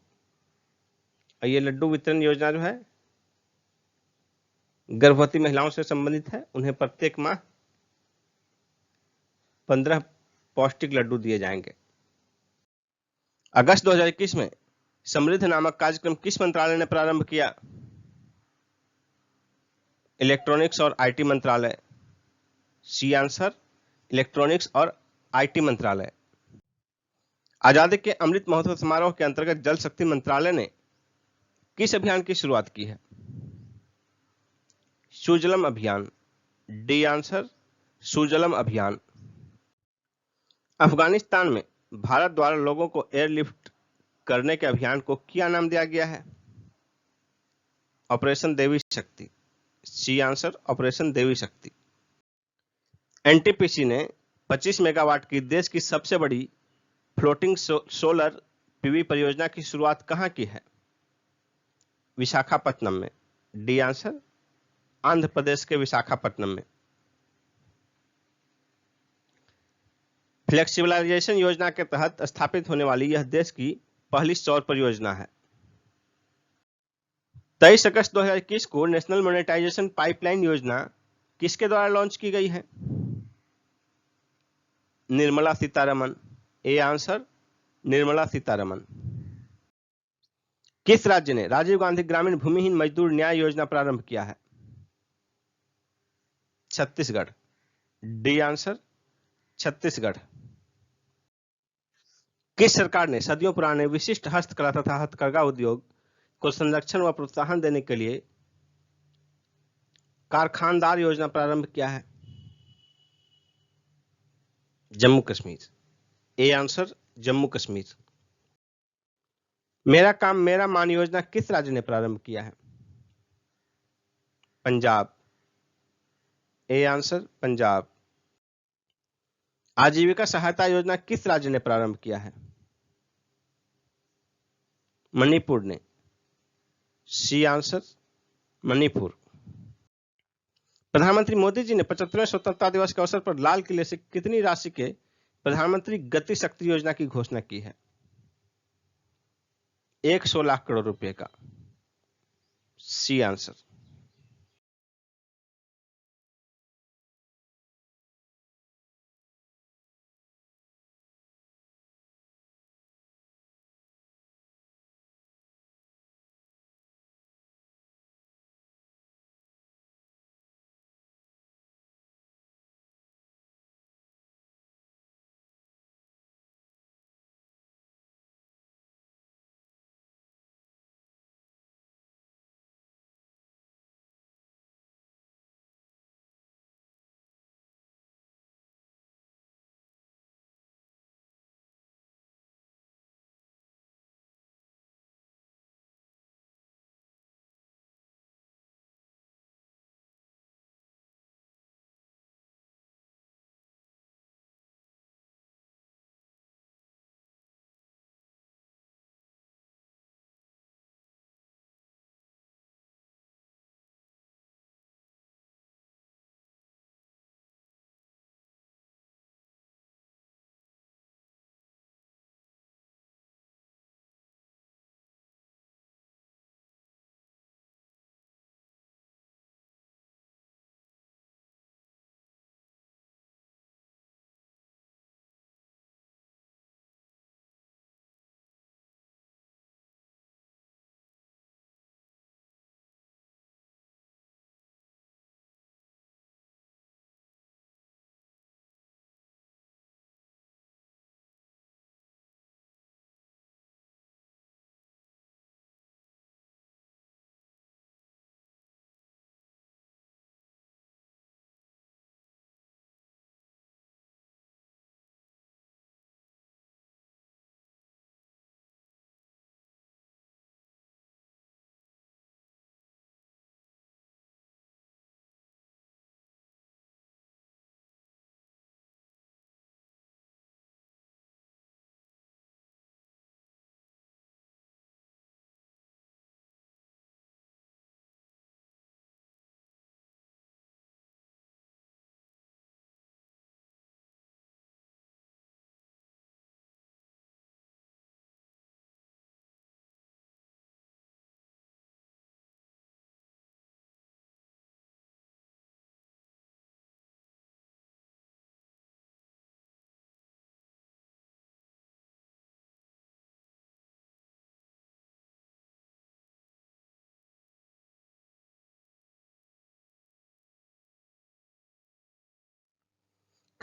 और ये लड्डू वितरण योजना जो है गर्भवती महिलाओं से संबंधित है। उन्हें प्रत्येक माह 15 पौष्टिक लड्डू दिए जाएंगे। अगस्त 2021 में समृद्ध नामक कार्यक्रम किस मंत्रालय ने प्रारंभ किया? इलेक्ट्रॉनिक्स और आईटी मंत्रालय। सी आंसर इलेक्ट्रॉनिक्स और आईटी मंत्रालय। आजादी के अमृत महोत्सव समारोह के अंतर्गत जल शक्ति मंत्रालय ने किस अभियान की शुरुआत की है? सुजलम अभियान। डी आंसर सुजलम अभियान। अफगानिस्तान में भारत द्वारा लोगों को एयरलिफ्ट करने के अभियान को क्या नाम दिया गया है? ऑपरेशन देवी शक्ति। सी आंसर ऑपरेशन देवी शक्ति। एनटीपीसी ने 25 मेगावाट की देश की सबसे बड़ी फ्लोटिंग सोलर पीवी परियोजना की शुरुआत कहां की है? विशाखापट्टनम में। डी आंसर आंध्र प्रदेश के विशाखापट्टनम में। फ्लेक्सिबलाइजेशन योजना के तहत स्थापित होने वाली यह देश की पहली सौर परियोजना है। 23 अगस्त 2021 को नेशनल मोनेटाइजेशन पाइपलाइन योजना किसके द्वारा लॉन्च की गई है? निर्मला सीतारमन। A answer Nirmala Sitharaman. किस राज्य ने राजीव गांधी ग्रामीण भूमिहीन मजदूर न्याय योजना प्रारंभ किया है? छत्तीसगढ़। D answer Chhattisgarh. किस सरकार ने सदियों पुराने विशिष्ट हस्तकला तथा हथकरघा उद्योग को संरक्षण व प्रोत्साहन देने के लिए कारखानदार योजना प्रारंभ किया है? जम्मू कश्मीर। A answer Jammu Kashmir. मेरा काम मेरा मान योजना किस राज्य ने प्रारंभ किया है? पंजाब। A answer Punjab. आजीविका सहायता योजना किस राज्य ने प्रारंभ किया है? मणिपुर ने। C answer Manipur. प्रधानमंत्री मोदी जी ने 75वें स्वतंत्रता दिवस के अवसर पर लाल किले से कितनी राशि के प्रधानमंत्री गति शक्ति योजना की घोषणा की है? 100 लाख करोड़ रुपए का। C answer.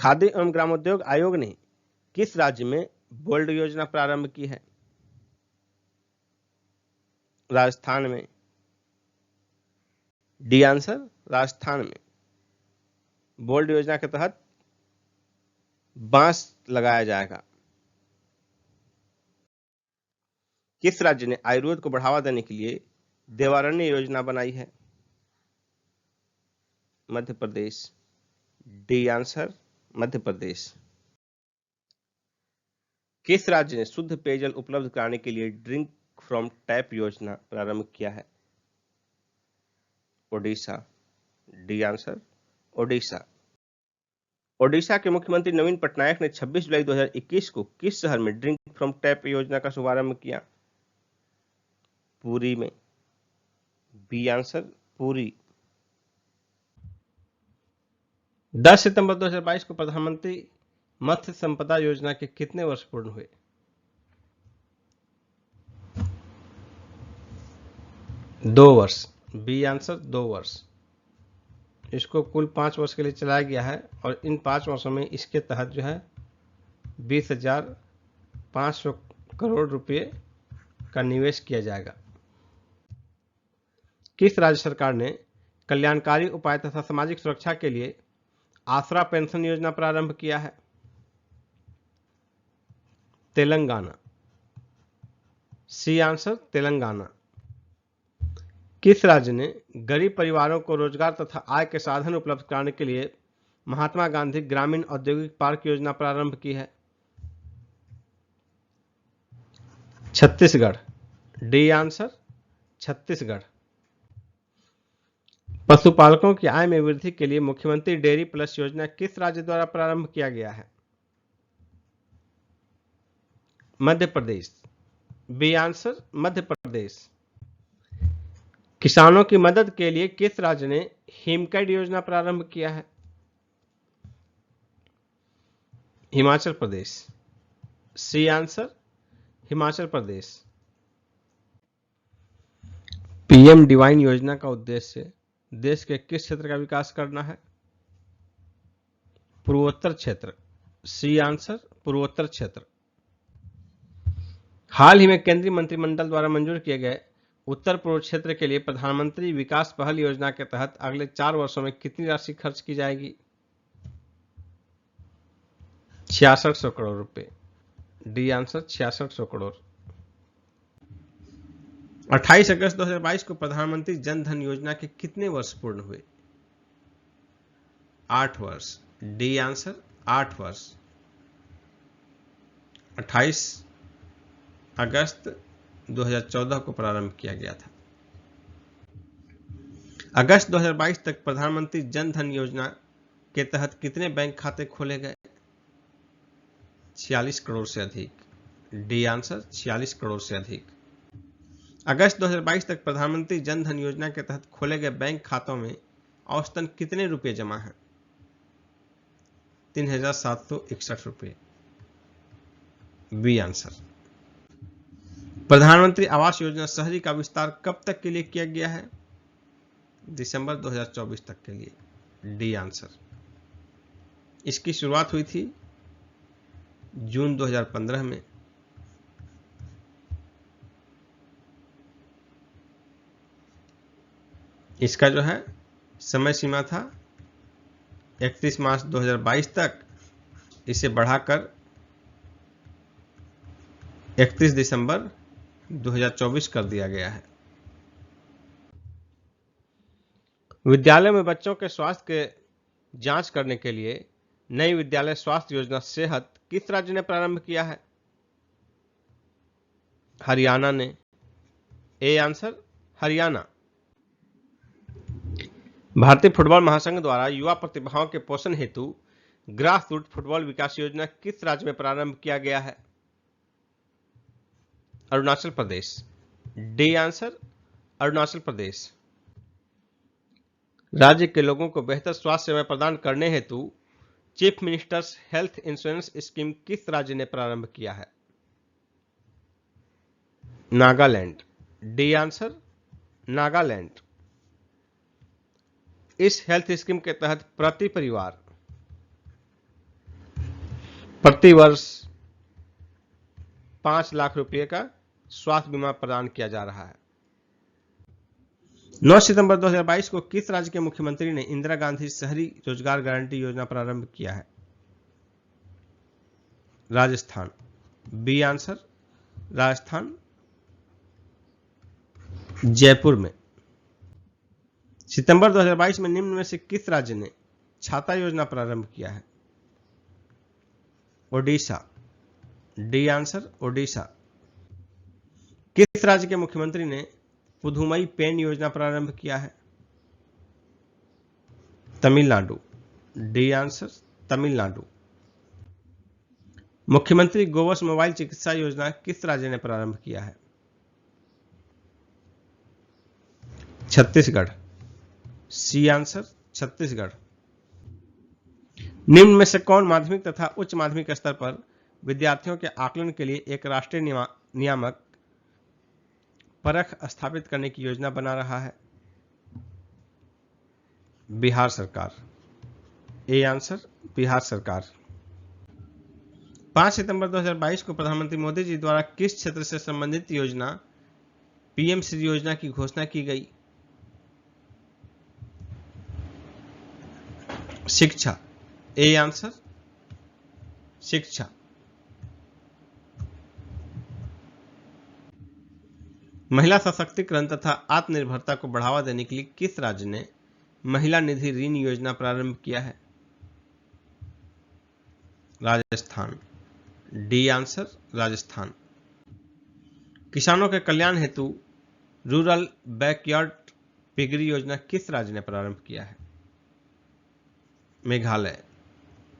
खाद्य एवं ग्रामोद्योग आयोग ने किस राज्य में बोल्ड योजना प्रारंभ की है? राजस्थान में। डी आंसर राजस्थान में। बोल्ड योजना के तहत बांस लगाया जाएगा। किस राज्य ने आयुर्वेद को बढ़ावा देने के लिए देवारण्य योजना बनाई है? मध्य प्रदेश। D answer Madhya Pradesh. किस राज्य ने शुद्ध पेयजल उपलब्ध कराने के लिए ड्रिंक फ्रॉम टैप योजना प्रारंभ किया है? ओडिशा। D answer Odisha. ओडिशा के मुख्यमंत्री नवीन पटनायक ने 26 जुलाई 2021 को किस शहर में ड्रिंक फ्रॉम टैप योजना का शुभारंभ किया? पुरी में। B answer Puri. 10 सितंबर 2022 को प्रधानमंत्री मत्स्य संपदा योजना के कितने वर्ष पूर्ण हुए? 2 वर्ष। बी आंसर 2 वर्ष। इसको कुल 5 वर्ष के लिए चलाया गया है और इन 5 वर्षों में इसके तहत जो है 20,500 करोड़ रुपए का निवेश किया जाएगा। किस राज्य सरकार ने कल्याणकारी उपाय तथा सामाजिक सुरक्षा के लिए आसरा पेंशन योजना प्रारंभ किया है? तेलंगाना। C answer Telangana. किस राज्य ने गरीब परिवारों को रोजगार तथा आय के साधन उपलब्ध कराने के लिए महात्मा गांधी ग्रामीण औद्योगिक पार्क योजना प्रारंभ की है? छत्तीसगढ़। D answer Chhattisgarh. पशुपालकों की आय में वृद्धि के लिए मुख्यमंत्री डेयरी प्लस योजना किस राज्य द्वारा प्रारंभ किया गया है? मध्य प्रदेश। बी आंसर मध्य प्रदेश। किसानों की मदद के लिए किस राज्य ने हिमकैड योजना प्रारंभ किया है? Himachal Pradesh. C answer Himachal Pradesh. PM divine योजना का उद्देश्य देश के किस क्षेत्र का विकास करना है? पूर्वोत्तर क्षेत्र। सी आंसर पूर्वोत्तर क्षेत्र। हाल ही में केंद्रीय मंत्रिमंडल द्वारा मंजूर किए गए उत्तर पूर्व क्षेत्र के लिए प्रधानमंत्री विकास पहल योजना के तहत अगले 4 वर्षों में कितनी राशि खर्च की जाएगी? 6600 करोड़ रुपए। D answer 6600 crore. 28 अगस्त 2022 को प्रधानमंत्री जन धन योजना के कितने वर्ष पूर्ण हुए? 8 वर्ष। डी आंसर 8 वर्ष। 28 अगस्त 2014 को प्रारंभ किया गया था। अगस्त 2022 तक प्रधानमंत्री जन धन योजना के तहत कितने बैंक खाते खोले गए? 46 करोड़ से अधिक। डी आंसर 46 करोड़ से अधिक। अगस्त 2022 तक प्रधानमंत्री जन धन योजना के तहत खोले गए बैंक खातों में औसतन कितने रुपए जमा हैं? 3,761 रुपए। B answer. प्रधानमंत्री आवास योजना शहरी का विस्तार कब तक के लिए किया गया है? दिसंबर 2024 तक के लिए। D answer. इसकी शुरुआत हुई थी जून 2015 में। इसका जो है समय सीमा था 31 मार्च 2022 तक। इसे बढ़ाकर 31 दिसंबर 2024 कर दिया गया है। विद्यालय में बच्चों के स्वास्थ्य के जांच करने के लिए नई विद्यालय स्वास्थ्य योजना सेहत किस राज्य ने प्रारंभ किया है? हरियाणा ने। ए आंसर हरियाणा। भारतीय फुटबॉल महासंघ द्वारा युवा प्रतिभाओं के पोषण हेतु ग्रासरूट फुटबॉल विकास योजना किस राज्य में प्रारंभ किया गया है? अरुणाचल प्रदेश। D answer Arunachal Pradesh. राज्य के लोगों को बेहतर स्वास्थ्य सेवाएं प्रदान करने हेतु chief minister's health insurance scheme किस राज्य ने प्रारंभ किया है? नागालैंड। D answer Nagaland. इस हेल्थ स्कीम के तहत प्रति परिवार प्रति वर्ष 5 लाख रुपए का स्वास्थ्य बीमा प्रदान किया जा रहा है। 9 सितंबर 2022 को किस राज्य के मुख्यमंत्री ने इंदिरा गांधी शहरी रोजगार गारंटी योजना प्रारंभ किया है? राजस्थान। बी आंसर राजस्थान, जयपुर में। सितंबर 2022 में निम्न में से किस राज्य ने छाता योजना प्रारंभ किया है? ओडिशा। D answer Odisha. किस राज्य के मुख्यमंत्री ने पुदुमई पेन योजना प्रारंभ किया है? तमिलनाडु। D answer Tamil Nadu. मुख्यमंत्री गोवश मोबाइल चिकित्सा योजना किस राज्य ने प्रारंभ किया है? छत्तीसगढ़। C answer Chhattisgarh. निम्न में से कौन माध्यमिक तथा उच्च माध्यमिक स्तर पर विद्यार्थियों के आकलन के लिए एक राष्ट्रीय नियामक परख स्थापित करने की योजना बना रहा है? बिहार सरकार। ए आंसर बिहार सरकार। 5 सितंबर 2022 को प्रधानमंत्री मोदी जी द्वारा किस क्षेत्र से संबंधित योजना पीएम श्री योजना की घोषणा की गई? शिक्षा। ए आंसर शिक्षा। महिला सशक्तिकरण तथा आत्मनिर्भरता को बढ़ावा देने के लिए किस राज्य ने महिला निधि ऋण योजना प्रारंभ किया है? राजस्थान। D answer Rajasthan. किसानों के कल्याण हेतु रूरल बैकयार्ड पिगरी योजना किस राज्य ने प्रारंभ किया है? मेघालय।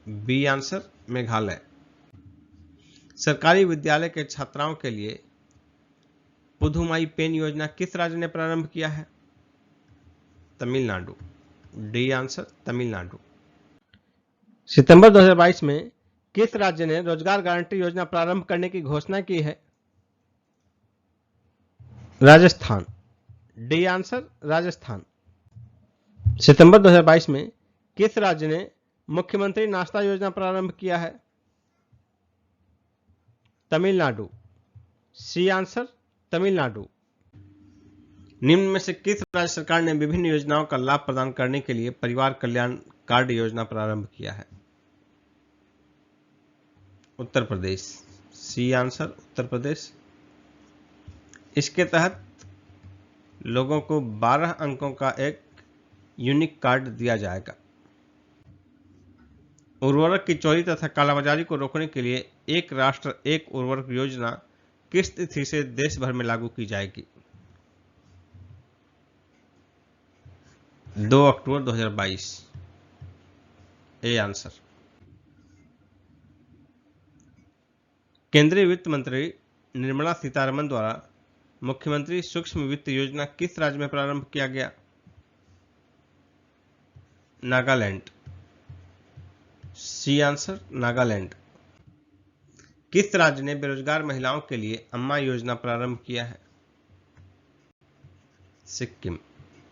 B answer Meghalaya. सरकारी विद्यालय के छात्राओं के लिए पुदुमई पेन योजना किस राज्य ने प्रारंभ किया है? तमिलनाडु। D answer Tamil Nadu. सितंबर 2022 में किस राज्य ने रोजगार गारंटी योजना प्रारंभ करने की घोषणा की है? राजस्थान। D answer Rajasthan. सितंबर 2022 में किस राज्य ने मुख्यमंत्री नाश्ता योजना प्रारंभ किया है? तमिलनाडु। C answer Tamil Nadu. निम्न में से किस राज्य सरकार ने विभिन्न योजनाओं का लाभ प्रदान करने के लिए परिवार कल्याण कार्ड योजना प्रारंभ किया है? उत्तर प्रदेश। सी आंसर उत्तर प्रदेश। इसके तहत लोगों को 12 अंकों का एक यूनिक कार्ड दिया जाएगा। उर्वरक की चोरी तथा कालाबाजारी को रोकने के लिए एक राष्ट्र एक उर्वरक योजना किस तिथि से देश भर में लागू की जाएगी? 2 अक्टूबर 2022। A answer. केंद्रीय वित्त मंत्री निर्मला सीतारमण द्वारा मुख्यमंत्री सूक्ष्म वित्त योजना किस राज्य में प्रारंभ किया गया? नागालैंड। C answer Nagaland. किस राज्य ने बेरोजगार महिलाओं के लिए अम्मा योजना प्रारंभ किया है? सिक्किम।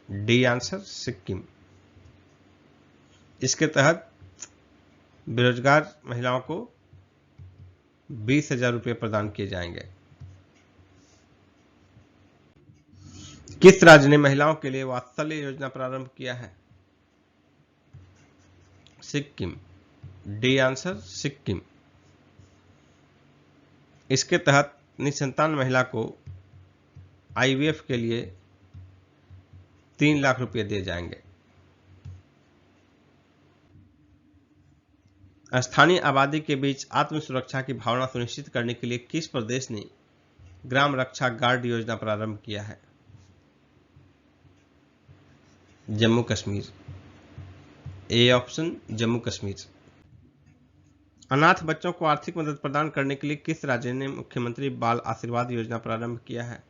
D answer Sikkim. इसके तहत बेरोजगार महिलाओं को 20,000 रुपये प्रदान किए जाएंगे। किस राज्य ने महिलाओं के लिए वात्सल्य योजना प्रारंभ किया है? सिक्किम। D answer Sikkim. इसके तहत निसंतान महिला को आईवीएफ के लिए 3 लाख रुपए दिए जाएंगे। स्थानीय आबादी के बीच आत्म सुरक्षा की भावना सुनिश्चित करने के लिए किस प्रदेश ने ग्राम रक्षा गार्ड योजना प्रारंभ किया है? जम्मू कश्मीर। A option Jammu Kashmir. अनाथ बच्चों को आर्थिक मदद प्रदान करने के लिए किस राज्य ने मुख्यमंत्री बाल आशीर्वाद योजना प्रारंभ किया है?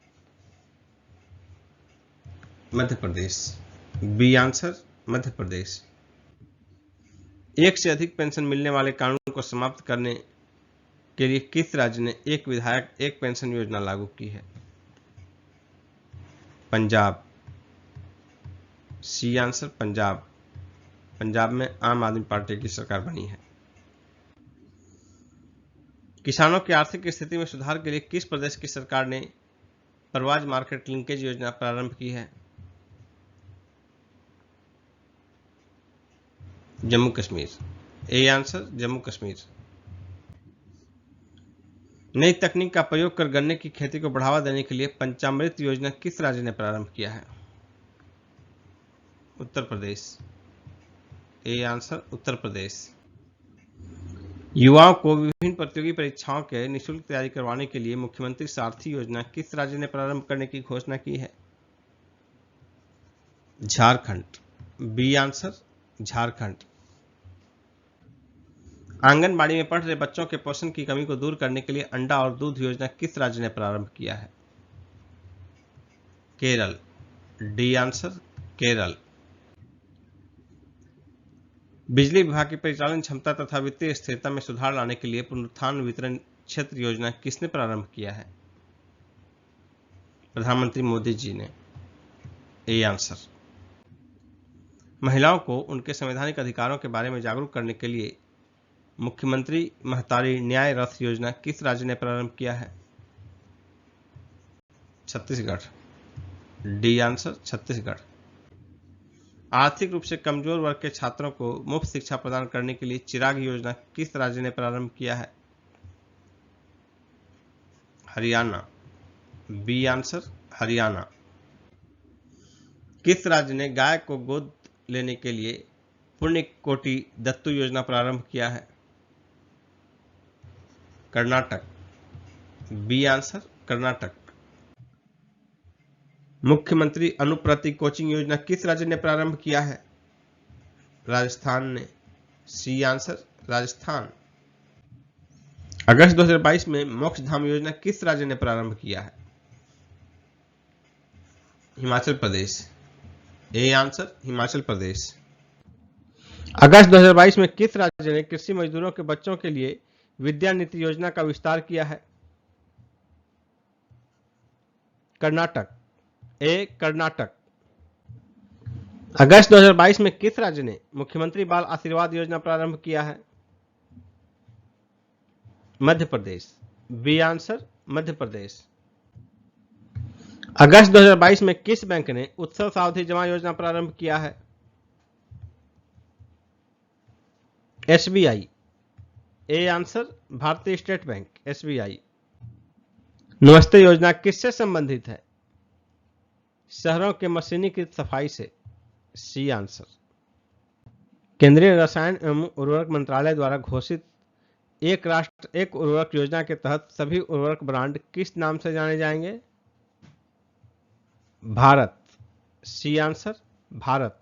मध्य प्रदेश। बी आंसर मध्य प्रदेश। एक से अधिक पेंशन मिलने वाले कानून को समाप्त करने के लिए किस राज्य ने एक विधायक एक पेंशन योजना लागू की है? पंजाब। C answer Punjab. पंजाब में आम आदमी पार्टी की सरकार बनी है। किसानों की आर्थिक स्थिति में सुधार के लिए किस प्रदेश की सरकार ने परवाज मार्केट लिंकेज योजना प्रारंभ की है? जम्मू कश्मीर। A answer Jammu Kashmir. नई तकनीक का प्रयोग कर गन्ने की खेती को बढ़ावा देने के लिए पंचामृत योजना किस राज्य ने प्रारंभ किया है? उत्तर प्रदेश। ए आंसर उत्तर प्रदेश। युवाओं को विभिन्न प्रतियोगी परीक्षाओं के निःशुल्क तैयारी करवाने के लिए मुख्यमंत्री सारथी योजना किस राज्य ने प्रारंभ करने की घोषणा की है? झारखंड। B answer Jharkhand. आंगनबाड़ी में पढ़ रहे बच्चों के पोषण की कमी को दूर करने के लिए अंडा और दूध योजना किस राज्य ने प्रारंभ किया है? केरल। D answer Kerala. बिजली विभाग की परिचालन क्षमता तथा वित्तीय स्थिरता में सुधार लाने के लिए पुनरुत्थान वितरण क्षेत्र योजना किसने प्रारंभ किया है? प्रधानमंत्री मोदी जी ने। A answer. महिलाओं को उनके संवैधानिक अधिकारों के बारे में जागरूक करने के लिए मुख्यमंत्री महतारी न्याय रथ योजना किस राज्य ने प्रारंभ किया है? छत्तीसगढ़। D answer Chhattisgarh. आर्थिक रूप से कमजोर वर्ग के छात्रों को मुफ्त शिक्षा प्रदान करने के लिए चिराग योजना किस राज्य ने प्रारंभ किया है? हरियाणा। B answer Haryana. किस राज्य ने गाय को गोद लेने के लिए पुण्य कोटि दत्तू योजना प्रारंभ किया है? कर्नाटक। B answer Karnataka. मुख्यमंत्री अनुप्रति कोचिंग योजना किस राज्य ने प्रारंभ किया है? राजस्थान ने। C answer Rajasthan. अगस्त 2022 में मोक्ष धाम योजना किस राज्य ने प्रारंभ किया है? हिमाचल प्रदेश। A answer Himachal Pradesh. अगस्त 2022 में किस राज्य ने कृषि मजदूरों के बच्चों के लिए विद्या नीति योजना का विस्तार किया है? कर्नाटक। ए कर्नाटक। अगस्त 2022 में किस राज्य ने मुख्यमंत्री बाल आशीर्वाद योजना प्रारंभ किया है? मध्य प्रदेश। बी आंसर मध्य प्रदेश। अगस्त 2022 में किस बैंक ने उत्सव सावधि जमा योजना प्रारंभ किया है? एसबीआई। ए आंसर भारतीय स्टेट बैंक एसबीआई। नमस्ते योजना किससे संबंधित है? शहरों के मशीनीकृत सफाई से। C answer. केंद्रीय रसायन एवं उर्वरक मंत्रालय द्वारा घोषित एक राष्ट्र एक उर्वरक योजना के तहत सभी उर्वरक ब्रांड किस नाम से जाने जाएंगे? भारत। C answer Bharat.